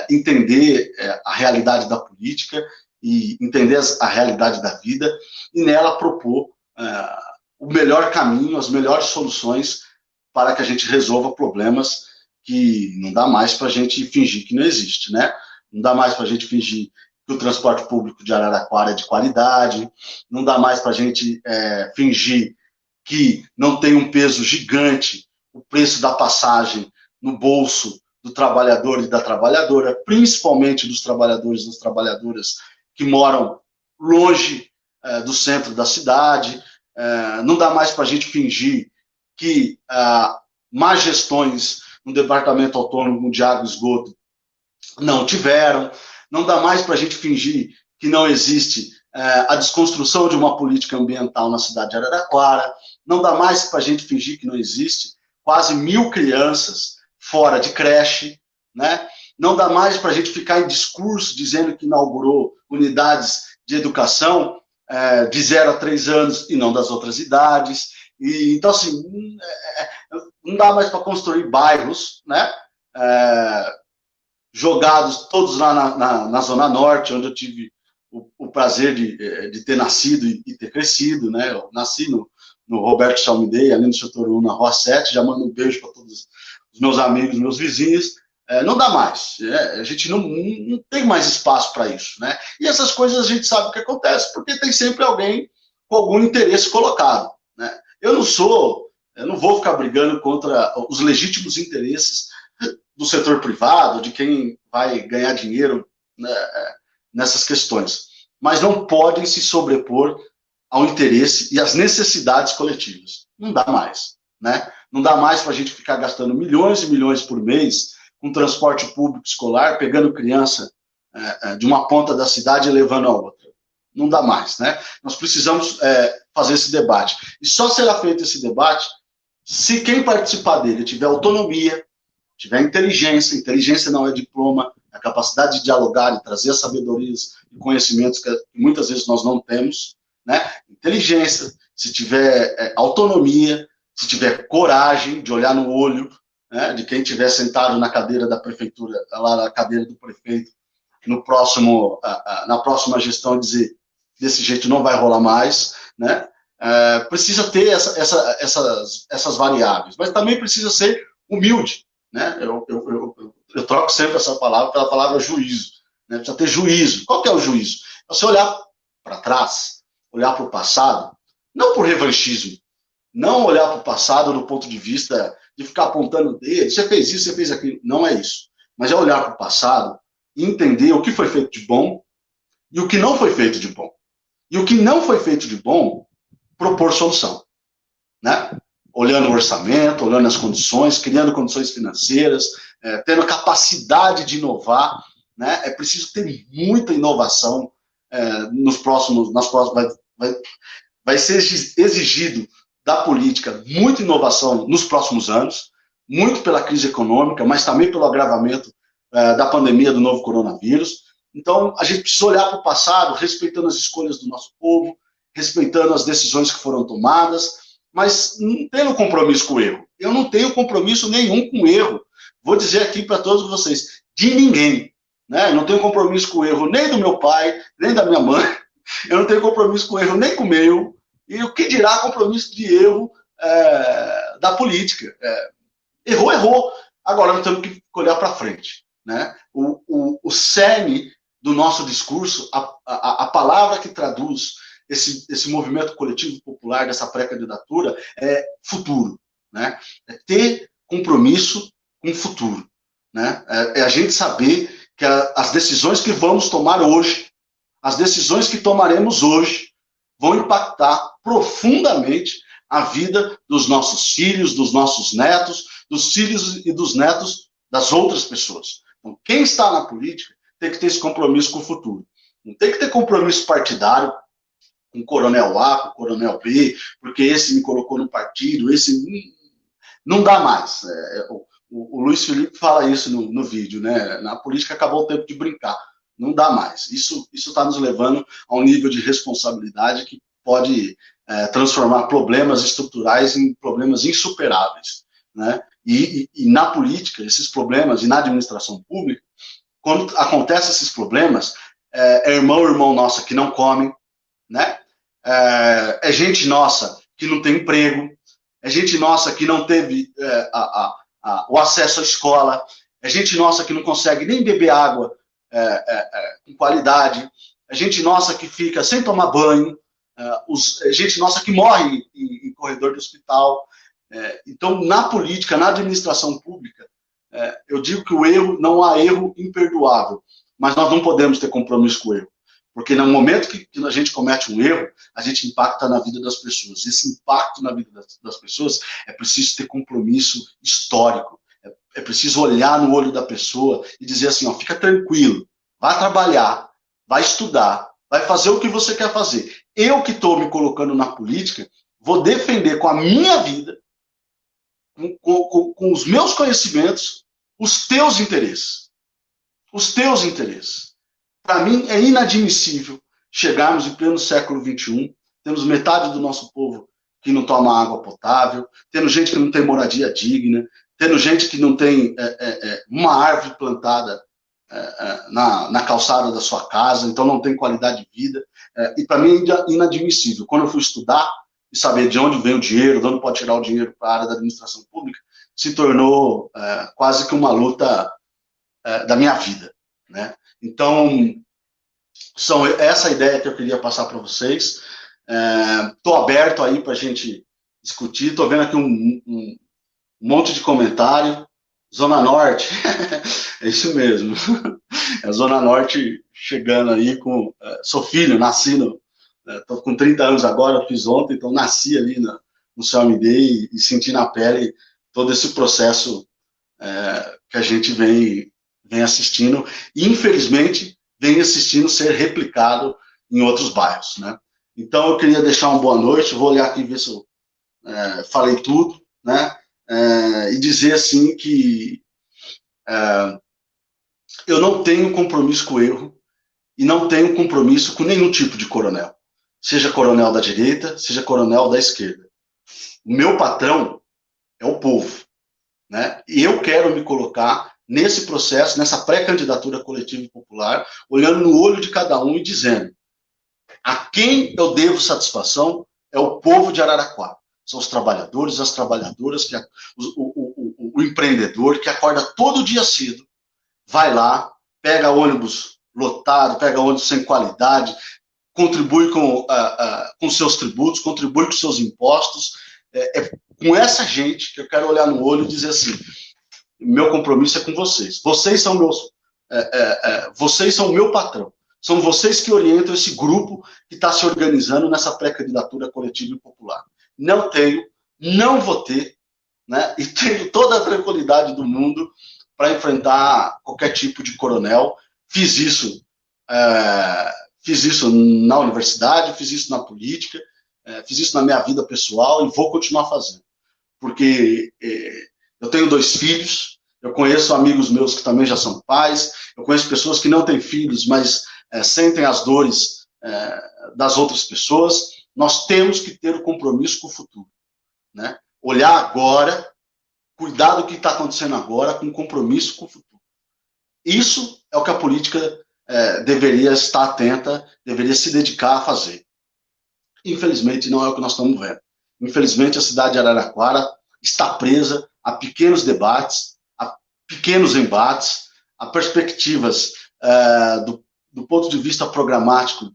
entender a realidade da política e entender a realidade da vida e nela propor o melhor caminho, as melhores soluções para que a gente resolva problemas que não dá mais para a gente fingir que não existe, né? Não dá mais para a gente fingir que o transporte público de Araraquara é de qualidade, não dá mais para a gente fingir que não tem um peso gigante o preço da passagem no bolso do trabalhador e da trabalhadora, principalmente dos trabalhadores e das trabalhadoras que moram longe do centro da cidade. Não dá mais para a gente fingir que más gestões no Departamento Autônomo de Água e Esgoto não tiveram. Não dá mais para a gente fingir que não existe a desconstrução de uma política ambiental na cidade de Araraquara. Não dá mais para a gente fingir que não existe quase 1.000 crianças fora de creche, né? Não dá mais para a gente ficar em discurso dizendo que inaugurou unidades de educação de 0 a 3 anos e não das outras idades. Então, assim, não dá mais para construir bairros, né? Jogados todos lá na Zona Norte, onde eu tive o prazer de ter nascido e ter crescido, né? Eu nasci no Roberto Chalmidei, ali no setor 1, na Rua 7, já mando um beijo para todos os meus amigos, meus vizinhos. Não dá mais, a gente não tem mais espaço para isso, né? E essas coisas a gente sabe o que acontece, porque tem sempre alguém com algum interesse colocado, né? Eu não vou ficar brigando contra os legítimos interesses do setor privado, de quem vai ganhar dinheiro, né, nessas questões, mas não podem se sobrepor ao interesse e às necessidades coletivas. Não dá mais, né? Não dá mais para a gente ficar gastando milhões e milhões por mês com transporte público escolar, pegando criança de uma ponta da cidade e levando a outra. Não dá mais, né? Nós precisamos fazer esse debate. E só será feito esse debate se quem participar dele tiver autonomia, tiver inteligência não é diploma, a capacidade de dialogar e trazer as sabedorias e conhecimentos que muitas vezes nós não temos, né? Inteligência, se tiver autonomia, se tiver coragem de olhar no olho, né, de quem estiver sentado na cadeira da prefeitura, lá na cadeira do prefeito, na próxima gestão, dizer desse jeito não vai rolar mais, né? Precisa ter essas variáveis, mas também precisa ser humilde, né? Eu troco sempre essa palavra pela palavra juízo, né? Precisa ter juízo. Qual que é o juízo? É você olhar para trás, olhar para o passado, não por revanchismo, Não olhar para o passado do ponto de vista de ficar apontando o dedo, você fez isso, você fez aquilo. Não é isso. Mas é olhar para o passado e entender o que foi feito de bom e o que não foi feito de bom. E o que não foi feito de bom, propor solução, né? Olhando o orçamento, olhando as condições, criando condições financeiras, tendo capacidade de inovar, né? É preciso ter muita inovação vai ser exigido da política muita inovação nos próximos anos, muito pela crise econômica, mas também pelo agravamento da pandemia do novo coronavírus. Então, a gente precisa olhar para o passado, respeitando as escolhas do nosso povo, respeitando as decisões que foram tomadas, mas não tendo compromisso com o erro. Eu não tenho compromisso nenhum com o erro. Vou dizer aqui para todos vocês, de ninguém. Né? Eu não tenho compromisso com o erro nem do meu pai, nem da minha mãe. Eu não tenho compromisso com o erro nem com o meu. E o que dirá compromisso de erro da política? Errou, errou. Agora nós temos que olhar para frente. Né? O cerne do nosso discurso, a palavra que traduz esse movimento coletivo popular dessa pré-candidatura é futuro. Né? É ter compromisso com o futuro. Né? É a gente saber que as decisões que vamos tomar hoje, as decisões que tomaremos hoje, vão impactar profundamente a vida dos nossos filhos, dos nossos netos, dos filhos e dos netos das outras pessoas. Então, quem está na política tem que ter esse compromisso com o futuro. Não tem que ter compromisso partidário com o coronel A, com o coronel B, porque esse me colocou no partido, esse não dá mais. O Luiz Felipe fala isso no vídeo, né? Na política acabou o tempo de brincar. Não dá mais. Isso está nos levando a um nível de responsabilidade que pode transformar problemas estruturais em problemas insuperáveis. Né? E na política, esses problemas, e na administração pública, quando acontecem esses problemas, é irmão nossa que não come, né? É gente nossa que não tem emprego, é gente nossa que não teve o acesso à escola, é gente nossa que não consegue nem beber água com qualidade, é gente nossa que fica sem tomar banho, é gente nossa que morre em corredor de hospital. Então, na política, na administração pública, eu digo que o erro, não há erro imperdoável, mas nós não podemos ter compromisso com o erro, porque no momento que a gente comete um erro, a gente impacta na vida das pessoas. Esse impacto na vida das pessoas é preciso ter compromisso histórico, é preciso olhar no olho da pessoa e dizer assim, ó, fica tranquilo, vai trabalhar, vai estudar, vai fazer o que você quer fazer. Eu que estou me colocando na política, vou defender com a minha vida, com os meus conhecimentos, os teus interesses. Os teus interesses. Para mim, é inadmissível chegarmos em pleno século XXI, temos metade do nosso povo que não toma água potável, tendo gente que não tem moradia digna, tendo gente que não tem uma árvore plantada na calçada da sua casa, então não tem qualidade de vida. E para mim é inadmissível. Quando eu fui estudar e saber de onde vem o dinheiro, de onde pode tirar o dinheiro para a área da administração pública, se tornou quase que uma luta da minha vida. Né? Então, essa ideia que eu queria passar para vocês. Estou aberto aí para a gente discutir. Estou vendo aqui um monte de comentário. Zona Norte, é isso mesmo. É a Zona Norte chegando aí com... sou filho, nasci estou com 30 anos agora, fiz ontem, então nasci ali no CELMID e senti na pele todo esse processo que a gente vem assistindo e, infelizmente, vem assistindo ser replicado em outros bairros, né? Então, eu queria deixar uma boa noite, vou olhar aqui e ver se eu falei tudo, né? E dizer, assim, que eu não tenho compromisso com o erro e não tenho compromisso com nenhum tipo de coronel. Seja coronel da direita, seja coronel da esquerda. O meu patrão é o povo, né? E eu quero me colocar nesse processo, nessa pré-candidatura coletiva e popular, olhando no olho de cada um e dizendo: a quem eu devo satisfação é o povo de Araraquara. São os trabalhadores, as trabalhadoras, o empreendedor que acorda todo dia cedo, vai lá, pega ônibus lotado, pega ônibus sem qualidade, contribui com seus tributos, contribui com seus impostos, É com essa gente que eu quero olhar no olho e dizer assim, meu compromisso é com vocês. Vocês são o meu patrão. São vocês que orientam esse grupo que está se organizando nessa pré-candidatura coletiva e popular. Não tenho, não vou ter, né? E tenho toda a tranquilidade do mundo para enfrentar qualquer tipo de coronel. Fiz isso na universidade, fiz isso na política, fiz isso na minha vida pessoal e vou continuar fazendo. Porque eu tenho 2 filhos, eu conheço amigos meus que também já são pais, eu conheço pessoas que não têm filhos, mas sentem as dores das outras pessoas. Nós temos que ter o compromisso com o futuro, né? Olhar agora, cuidar do que está acontecendo agora, com compromisso com o futuro. Isso é o que a política deveria estar atenta, deveria se dedicar a fazer. Infelizmente, não é o que nós estamos vendo. Infelizmente, a cidade de Araraquara está presa a pequenos debates, a pequenos embates, a perspectivas do ponto de vista programático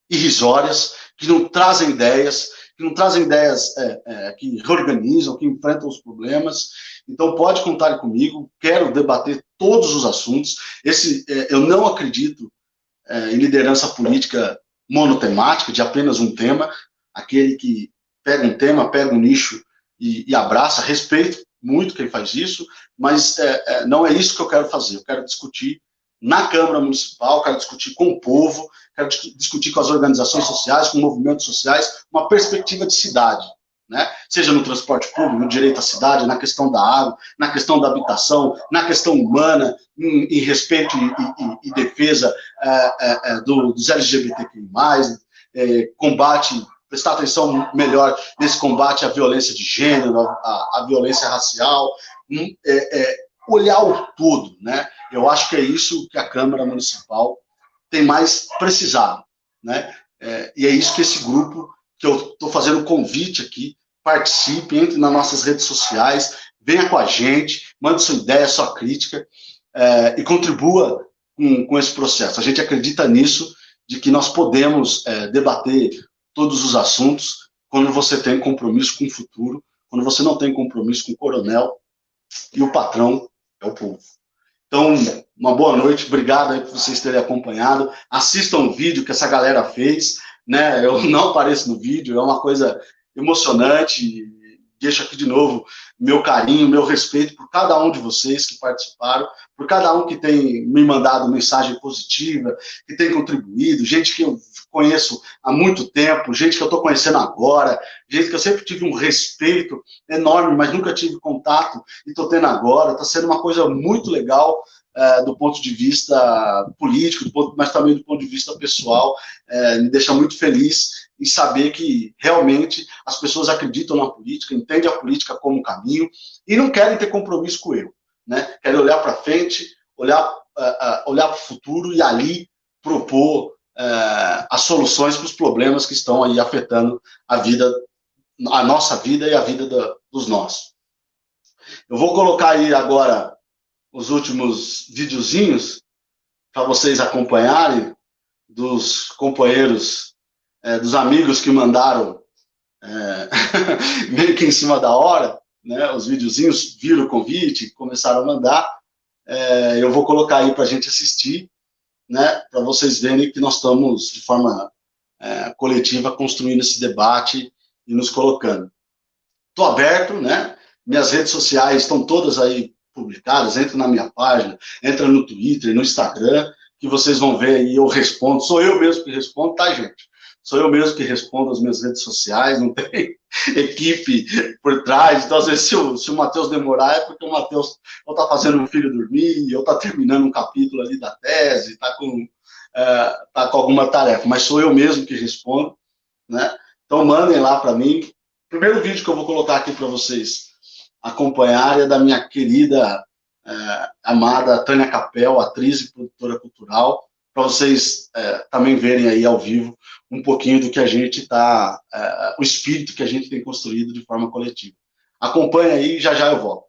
irrisórias, que não trazem ideias, que reorganizam, que enfrentam os problemas. Então, pode contar comigo, quero debater todos os assuntos. Eu não acredito em liderança política monotemática, de apenas um tema, aquele que pega um tema, pega um nicho e abraça. Respeito muito quem faz isso, mas não é isso que eu quero fazer. Eu quero discutir na Câmara Municipal, quero discutir com o povo, quero discutir com as organizações sociais, com movimentos sociais, uma perspectiva de cidade, né? Seja no transporte público, no direito à cidade, na questão da água, na questão da habitação, na questão humana, em respeito e defesa dos LGBTQI+, combate, prestar atenção melhor nesse combate à violência de gênero, à violência racial, olhar o todo, né? Eu acho que é isso que a Câmara Municipal tem mais precisado, né? E é isso que esse grupo, que eu estou fazendo um convite aqui, participe, entre nas nossas redes sociais, venha com a gente, mande sua ideia, sua crítica, e contribua com esse processo. A gente acredita nisso, de que nós podemos debater todos os assuntos quando você tem compromisso com o futuro, quando você não tem compromisso com o coronel, e o patrão é o povo. Então, uma boa noite, obrigado aí por vocês terem acompanhado. Assistam o vídeo que essa galera fez, né? Eu não apareço no vídeo, é uma coisa emocionante. Deixo aqui de novo meu carinho, meu respeito por cada um de vocês que participaram, por cada um que tem me mandado mensagem positiva, que tem contribuído, gente que eu conheço há muito tempo, gente que eu estou conhecendo agora, gente que eu sempre tive um respeito enorme, mas nunca tive contato e estou tendo agora. Está sendo uma coisa muito legal do ponto de vista político, mas também do ponto de vista pessoal. Me deixa muito feliz em saber que realmente as pessoas acreditam na política, entendem a política como caminho e não querem ter compromisso com o erro, né? Querem olhar para frente, olhar para o futuro e ali propor as soluções para os problemas que estão aí afetando a nossa vida e a vida dos nossos. Eu vou colocar aí agora os últimos videozinhos para vocês acompanharem dos companheiros, dos amigos que mandaram meio que em cima da hora, né? Os videozinhos viram o convite, começaram a mandar. Eu vou colocar aí para a gente assistir, né? Para vocês verem que nós estamos, de forma coletiva, construindo esse debate e nos colocando. Estou aberto, né? Minhas redes sociais estão todas aí publicadas, entra na minha página, entra no Twitter, no Instagram, que vocês vão ver aí, eu respondo, sou eu mesmo que respondo, tá, gente? Sou eu mesmo que respondo as minhas redes sociais, não tem equipe por trás. Então, às vezes, se o Matheus demorar, é porque o Matheus ou está fazendo o filho dormir, ou está terminando um capítulo ali da tese, está com alguma tarefa. Mas sou eu mesmo que respondo, né? Então, mandem lá para mim. O primeiro vídeo que eu vou colocar aqui para vocês acompanharem é da minha querida, amada Tânia Capel, atriz e produtora cultural, para vocês também verem aí ao vivo um pouquinho do que a gente está, o espírito que a gente tem construído de forma coletiva. Acompanha aí, já já eu volto.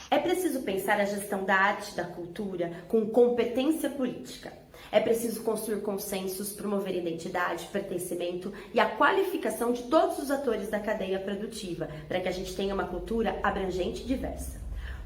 É preciso pensar a gestão da arte e da cultura com competência política. É preciso construir consensos, promover identidade, pertencimento e a qualificação de todos os atores da cadeia produtiva, para que a gente tenha uma cultura abrangente e diversa.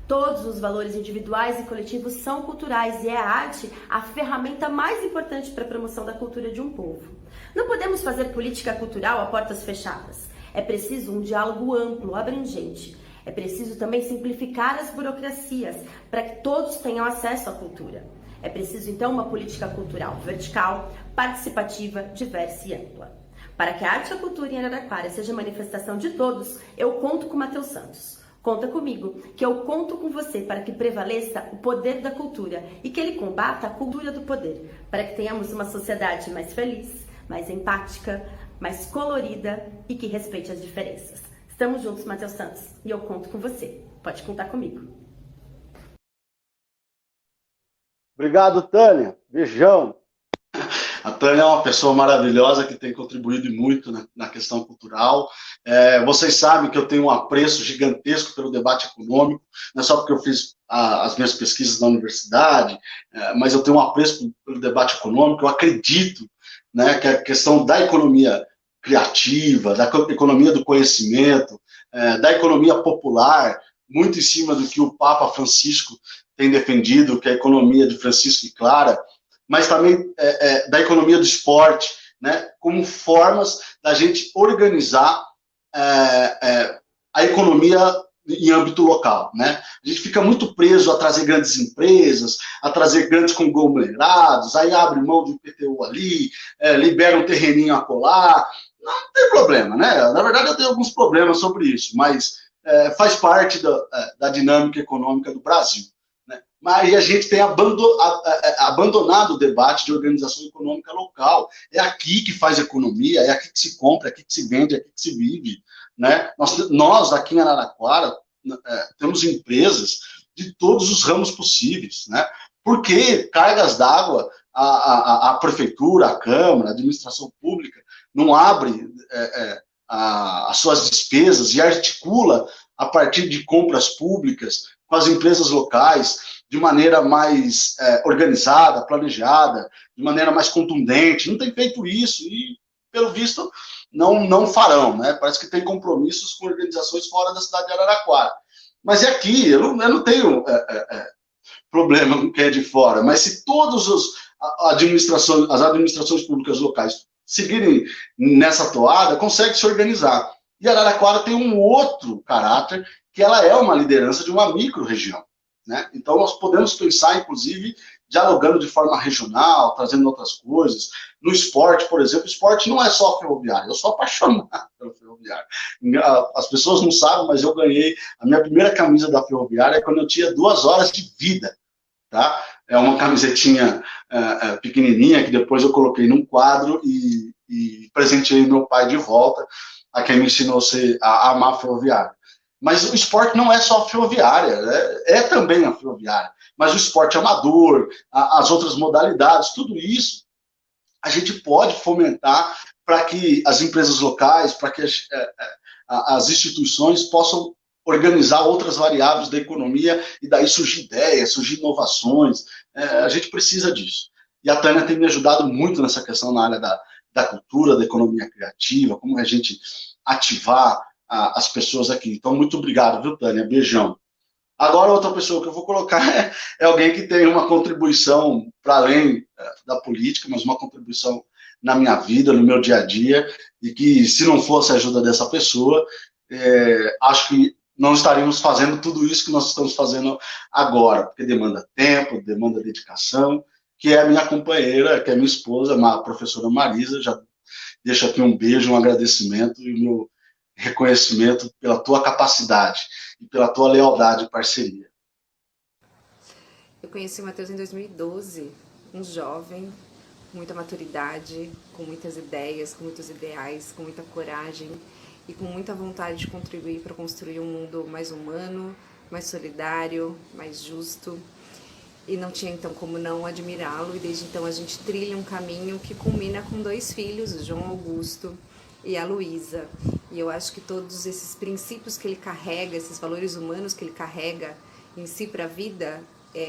Todos os valores individuais e coletivos são culturais e é a arte a ferramenta mais importante para a promoção da cultura de um povo. Não podemos fazer política cultural a portas fechadas. É preciso um diálogo amplo, abrangente. É preciso também simplificar as burocracias para que todos tenham acesso à cultura. É preciso então uma política cultural vertical, participativa, diversa e ampla. Para que a arte e a cultura em Araraquara seja manifestação de todos, eu conto com Matheus Santos. Conta comigo, que eu conto com você para que prevaleça o poder da cultura e que ele combata a cultura do poder, para que tenhamos uma sociedade mais feliz, mais empática, mais colorida e que respeite as diferenças. Estamos juntos, Matheus Santos, e eu conto com você. Pode contar comigo. Obrigado, Tânia. Beijão. A Tânia é uma pessoa maravilhosa que tem contribuído muito na questão cultural. Vocês sabem que eu tenho um apreço gigantesco pelo debate econômico, não é só porque eu fiz as minhas pesquisas na universidade, mas eu tenho um apreço pelo debate econômico. Eu acredito, né, que a questão da economia criativa, da economia do conhecimento, da economia popular, muito em cima do que o Papa Francisco tem defendido, que é a economia de Francisco e Clara, mas também da economia do esporte, né, como formas da gente organizar a economia em âmbito local, né? A gente fica muito preso a trazer grandes empresas, a trazer grandes conglomerados, aí abre mão de um IPTU ali, libera um terreninho acolá, não tem problema, né? Na verdade eu tenho alguns problemas sobre isso, mas faz parte da dinâmica econômica do Brasil. Mas a gente tem abandonado o debate de organização econômica local. É aqui que faz economia, é aqui que se compra, é aqui que se vende, é aqui que se vive. Né? Nós aqui em Araraquara, temos empresas de todos os ramos possíveis. Né? Por que cargas d'água, a prefeitura, a Câmara, a administração pública não abre as suas despesas e articula a partir de compras públicas com as empresas locais, de maneira mais organizada, planejada, de maneira mais contundente? Não tem feito isso e, pelo visto, não farão, né? Parece que tem compromissos com organizações fora da cidade de Araraquara. Mas é aqui, eu não tenho problema com quem é de fora, mas se todas as administrações públicas locais seguirem nessa toada, consegue se organizar. E Araraquara tem um outro caráter, que ela é uma liderança de uma micro-região. Né? Então, nós podemos pensar, inclusive, dialogando de forma regional, trazendo outras coisas. No esporte, por exemplo, o esporte não é só ferroviário, eu sou apaixonado pelo ferroviário. As pessoas não sabem, mas eu ganhei a minha primeira camisa da ferroviária quando eu tinha 2 horas de vida. Tá? É uma camisetinha pequenininha que depois eu coloquei num quadro e presenteei meu pai de volta, a quem me ensinou a amar a ferroviária. Mas o esporte não é só a ferroviária, é também a ferroviária. Mas o esporte amador, as outras modalidades, tudo isso a gente pode fomentar para que as empresas locais, para que as instituições possam organizar outras variáveis da economia e daí surgir ideias, surgir inovações. A gente precisa disso. E a Tânia tem me ajudado muito nessa questão na área da cultura, da economia criativa, como a gente ativar as pessoas aqui. Então, muito obrigado, viu, Tânia? Beijão. Agora, outra pessoa que eu vou colocar é alguém que tem uma contribuição para além da política, mas uma contribuição na minha vida, no meu dia a dia, e que, se não fosse a ajuda dessa pessoa, acho que não estaríamos fazendo tudo isso que nós estamos fazendo agora, porque demanda tempo, demanda dedicação, que é a minha companheira, que é minha esposa, a professora Marisa. Já deixo aqui um beijo, um agradecimento e o meu reconhecimento pela tua capacidade e pela tua lealdade e parceria. Eu conheci o Matheus em 2012, um jovem, com muita maturidade, com muitas ideias, com muitos ideais, com muita coragem e com muita vontade de contribuir para construir um mundo mais humano, mais solidário, mais justo. E não tinha então como não admirá-lo, e desde então a gente trilha um caminho que culmina com 2 filhos, o João Augusto e a Luísa. E eu acho que todos esses princípios que ele carrega, esses valores humanos que ele carrega em si para a vida,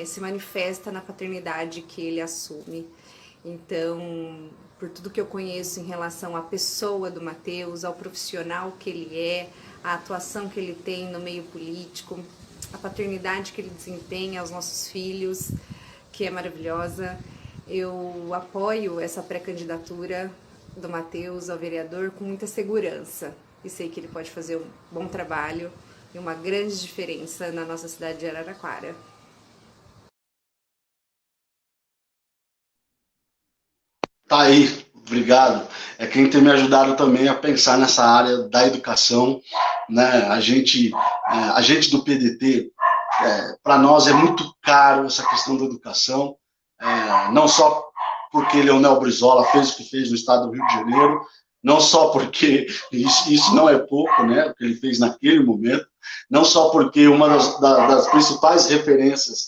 se manifesta na paternidade que ele assume. Então, por tudo que eu conheço em relação à pessoa do Matheus, ao profissional que ele é, a atuação que ele tem no meio político, a paternidade que ele desempenha aos nossos filhos, que é maravilhosa, eu apoio essa pré-candidatura do Matheus ao vereador com muita segurança e sei que ele pode fazer um bom trabalho e uma grande diferença na nossa cidade de Araraquara. Tá aí, obrigado. É quem tem me ajudado também a pensar nessa área da educação, né? A gente do PDT, para nós é muito caro essa questão da educação, não só porque Leonel Brizola fez o que fez no estado do Rio de Janeiro, não só porque isso não é pouco, né? O que ele fez naquele momento, não só porque uma das principais referências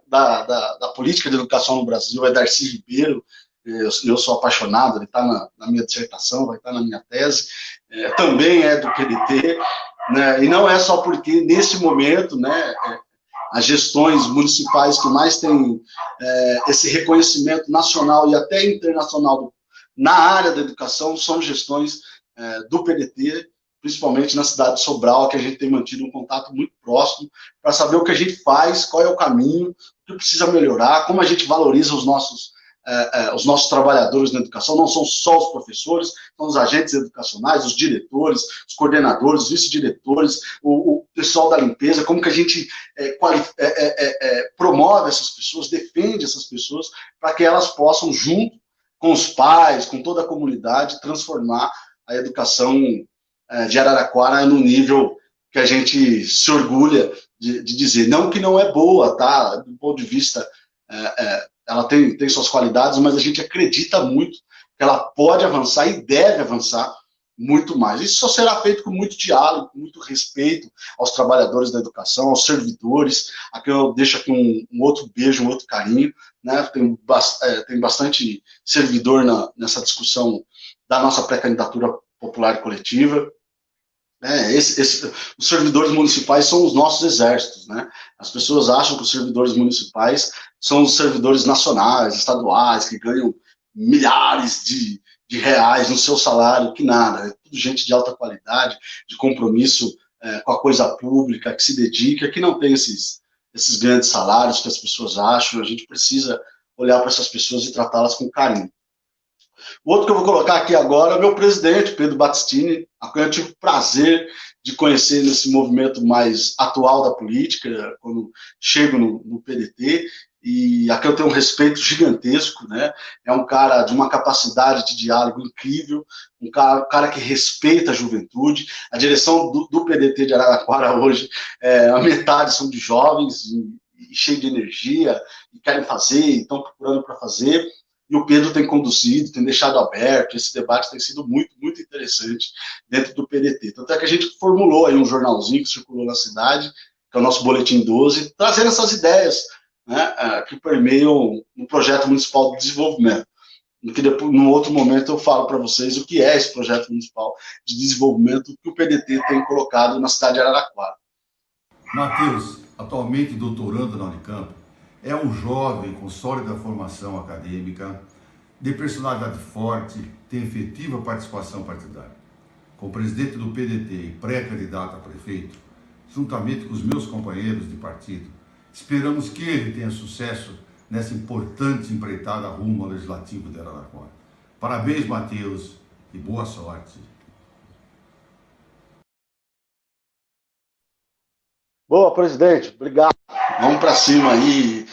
da política de educação no Brasil é Darcy Ribeiro. Eu sou apaixonado, ele está na minha dissertação, vai estar na minha tese, também é do PDT, né, e não é só porque, nesse momento, né, as gestões municipais que mais têm esse reconhecimento nacional e até internacional na área da educação são gestões do PDT, principalmente na cidade de Sobral, que a gente tem mantido um contato muito próximo para saber o que a gente faz, qual é o caminho, o que precisa melhorar, como a gente valoriza os nossos trabalhadores na educação. Não são só os professores, são os agentes educacionais, os diretores, os coordenadores, os vice-diretores, o pessoal da limpeza, como que a gente promove essas pessoas, defende essas pessoas, para que elas possam, junto com os pais, com toda a comunidade, transformar a educação de Araraquara no nível que a gente se orgulha de dizer. Não que não é boa, tá? Do ponto de vista ela tem suas qualidades, mas a gente acredita muito que ela pode avançar e deve avançar muito mais. Isso só será feito com muito diálogo, com muito respeito aos trabalhadores da educação, aos servidores. Aqui eu deixo aqui um outro beijo, um outro carinho, né? Tem bastante servidor nessa discussão da nossa pré-candidatura popular e coletiva. Os servidores municipais são os nossos exércitos, né? As pessoas acham que os servidores municipais são os servidores nacionais, estaduais, que ganham milhares de reais no seu salário, que nada, é tudo gente de alta qualidade, de compromisso com a coisa pública, que se dedica, que não tem esses grandes salários que as pessoas acham. A gente precisa olhar para essas pessoas e tratá-las com carinho. O outro que eu vou colocar aqui agora é o meu presidente, Pedro Battistini, a quem eu tive o prazer de conhecer nesse movimento mais atual da política, quando chego no PDT, e a quem eu tenho um respeito gigantesco, né? É um cara de uma capacidade de diálogo incrível, um cara que respeita a juventude. A direção do PDT de Araraquara hoje, a metade são de jovens, e cheio de energia, e querem fazer, e estão procurando para fazer. E o Pedro tem conduzido, tem deixado aberto, esse debate tem sido muito, muito interessante dentro do PDT. Tanto é que a gente formulou aí um jornalzinho que circulou na cidade, que é o nosso Boletim 12, trazendo essas ideias, né, que permeiam um projeto municipal de desenvolvimento. Que depois, num outro momento eu falo para vocês o que é esse projeto municipal de desenvolvimento que o PDT tem colocado na cidade de Araraquara. Matheus, atualmente doutorando na Unicamp, é um jovem com sólida formação acadêmica, de personalidade forte, tem efetiva participação partidária. Como presidente do PDT e pré-candidato a prefeito, juntamente com os meus companheiros de partido, esperamos que ele tenha sucesso nessa importante empreitada rumo ao Legislativo de Araraquara. Parabéns, Matheus, e boa sorte. Boa, presidente, obrigado. Vamos para cima aí,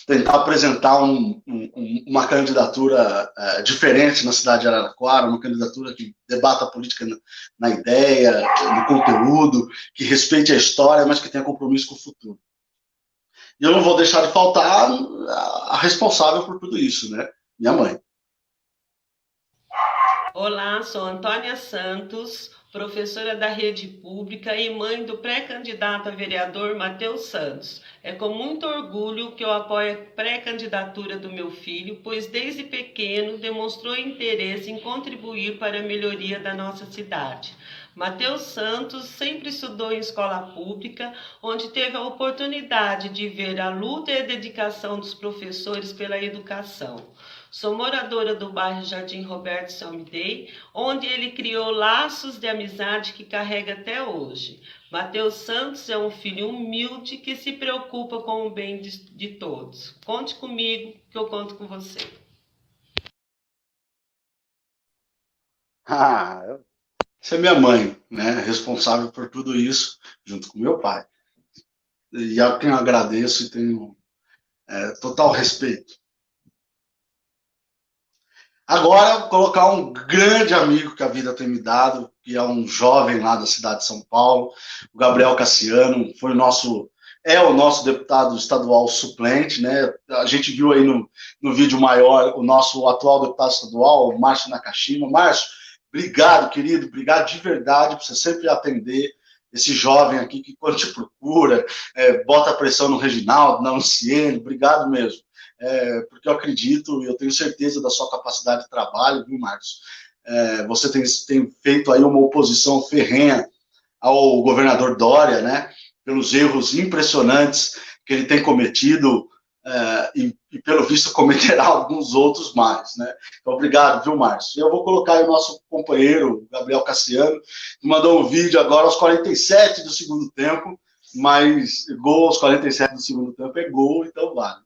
tentar apresentar uma candidatura diferente na cidade de Araraquara, uma candidatura que debata a política na ideia, no conteúdo, que respeite a história, mas que tenha compromisso com o futuro. E eu não vou deixar de faltar a responsável por tudo isso, né? Minha mãe. Olá, sou Antônia Santos, professora da rede pública e mãe do pré-candidato a vereador Matheus Santos. É com muito orgulho que eu apoio a pré-candidatura do meu filho, pois desde pequeno demonstrou interesse em contribuir para a melhoria da nossa cidade. Matheus Santos sempre estudou em escola pública, onde teve a oportunidade de ver a luta e a dedicação dos professores pela educação. Sou moradora do bairro Jardim Roberto Salmidei, onde ele criou laços de amizade que carrega até hoje. Matheus Santos é um filho humilde que se preocupa com o bem de todos. Conte comigo, que eu conto com você. Essa é minha mãe, né? Responsável por tudo isso, junto com meu pai. E a quem eu agradeço e tenho total respeito. Agora, eu vou colocar um grande amigo que a vida tem me dado, que é um jovem lá da cidade de São Paulo, o Gabriel Cassiano, é o nosso deputado estadual suplente, né? A gente viu aí no vídeo maior o nosso atual deputado estadual, o Márcio Nakashima. Márcio, obrigado, querido, obrigado de verdade por você sempre atender esse jovem aqui que quando te procura, bota pressão no Reginaldo, na Luciene, obrigado mesmo. Porque eu acredito e eu tenho certeza da sua capacidade de trabalho, viu, Marcos? Você tem feito aí uma oposição ferrenha ao governador Dória, né? Pelos erros impressionantes que ele tem cometido e pelo visto cometerá alguns outros mais, né? Então, obrigado, viu, Márcio? Eu vou colocar aí o nosso companheiro, Gabriel Cassiano, que mandou um vídeo agora aos 47 do segundo tempo, mas gol aos 47 do segundo tempo é gol, então vale.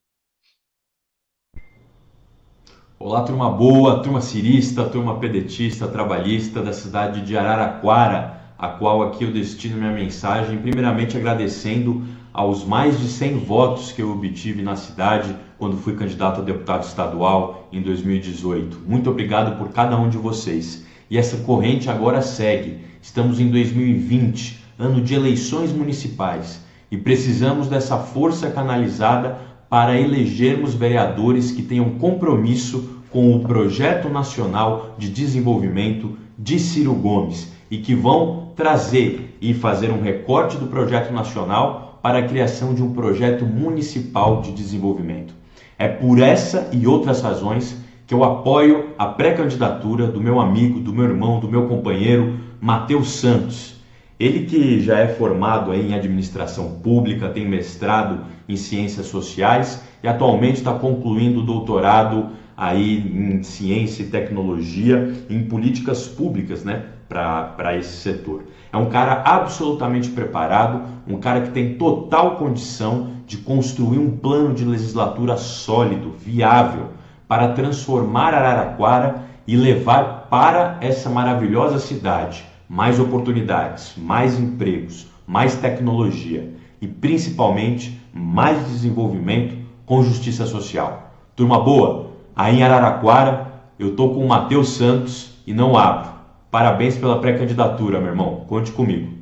Olá, turma boa, turma cirista, turma pedetista, trabalhista da cidade de Araraquara, a qual aqui eu destino minha mensagem, primeiramente agradecendo aos mais de 100 votos que eu obtive na cidade quando fui candidato a deputado estadual em 2018. Muito obrigado por cada um de vocês. E essa corrente agora segue. Estamos em 2020, ano de eleições municipais, e precisamos dessa força canalizada para elegermos vereadores que tenham compromisso com o Projeto Nacional de Desenvolvimento de Ciro Gomes e que vão trazer e fazer um recorte do Projeto Nacional para a criação de um projeto municipal de desenvolvimento. É por essa e outras razões que eu apoio a pré-candidatura do meu amigo, do meu irmão, do meu companheiro, Matheus Santos. Ele que já é formado em administração pública, tem mestrado em ciências sociais e atualmente está concluindo o doutorado aí em ciência e tecnologia, em políticas públicas, né, para esse setor. É um cara absolutamente preparado, um cara que tem total condição de construir um plano de legislatura sólido, viável, para transformar Araraquara e levar para essa maravilhosa cidade mais oportunidades, mais empregos, mais tecnologia e principalmente mais desenvolvimento com justiça social. Turma boa, aí em Araraquara eu tô com o Matheus Santos e não abro. Parabéns pela pré-candidatura, meu irmão. Conte comigo.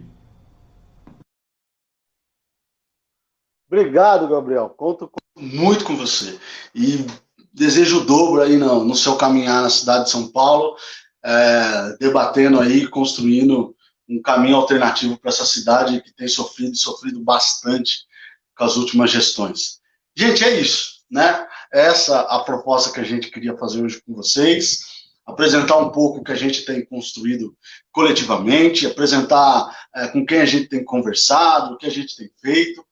Obrigado, Gabriel. Conto muito com você. E desejo o dobro aí no seu caminhar na cidade de São Paulo, debatendo aí, construindo um caminho alternativo para essa cidade que tem sofrido bastante com as últimas gestões. Gente, é isso, né? Essa a proposta que a gente queria fazer hoje com vocês, apresentar um pouco o que a gente tem construído coletivamente, apresentar com quem a gente tem conversado, o que a gente tem feito,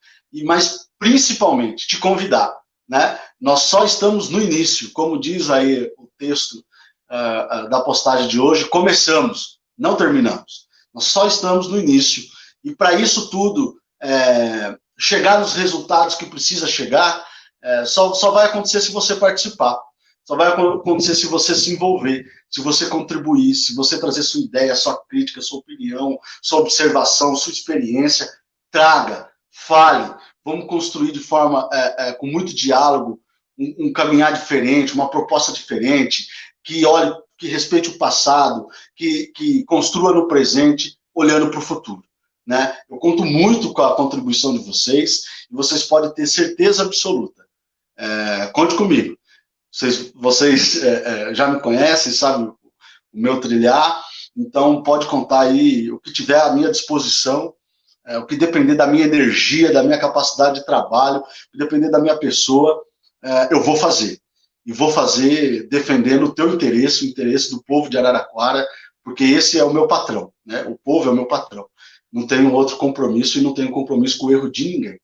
mas principalmente te convidar, né? Nós só estamos no início, como diz aí o texto da postagem de hoje, começamos, não terminamos. Nós só estamos no início. E para isso tudo, chegar nos resultados que precisa chegar, só vai acontecer se você participar. Só vai acontecer se você se envolver, se você contribuir, se você trazer sua ideia, sua crítica, sua opinião, sua observação, sua experiência. Traga, fale. Vamos construir de forma, com muito diálogo, um caminhar diferente, uma proposta diferente, que olhe, que respeite o passado, que construa no presente, olhando para o futuro, né? Eu conto muito com a contribuição de vocês, e vocês podem ter certeza absoluta. Conte comigo. Vocês já me conhecem, sabem o meu trilhar, então pode contar aí o que tiver à minha disposição, o que depender da minha energia, da minha capacidade de trabalho, o que depender da minha pessoa, eu vou fazer. E vou fazer defendendo o teu interesse, o interesse do povo de Araraquara, porque esse é o meu patrão, né? O povo é o meu patrão. Não tenho outro compromisso e não tenho compromisso com o erro de ninguém.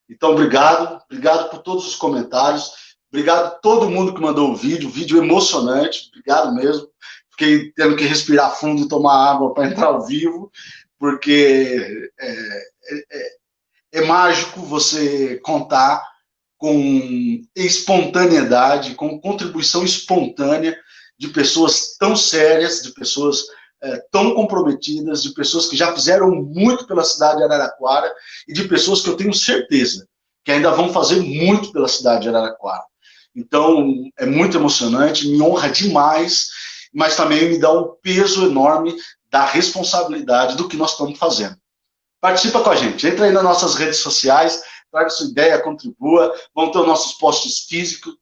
Então, obrigado por todos os comentários. Obrigado a todo mundo que mandou o vídeo emocionante, obrigado mesmo. Fiquei tendo que respirar fundo e tomar água para entrar ao vivo, porque é mágico você contar com espontaneidade, com contribuição espontânea de pessoas tão sérias, de pessoas tão comprometidas, de pessoas que já fizeram muito pela cidade de Araraquara e de pessoas que eu tenho certeza que ainda vão fazer muito pela cidade de Araraquara. Então, é muito emocionante, me honra demais, mas também me dá um peso enorme da responsabilidade do que nós estamos fazendo. Participa com a gente, entra aí nas nossas redes sociais, traga sua ideia, contribua, vamos ter os nossos posts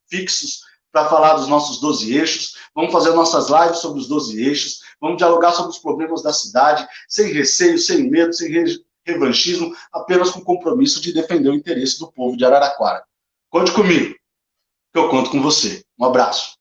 fixos para falar dos nossos 12 eixos, vamos fazer nossas lives sobre os 12 eixos, vamos dialogar sobre os problemas da cidade, sem receio, sem medo, sem revanchismo, apenas com o compromisso de defender o interesse do povo de Araraquara. Conte comigo, que eu conto com você. Um abraço.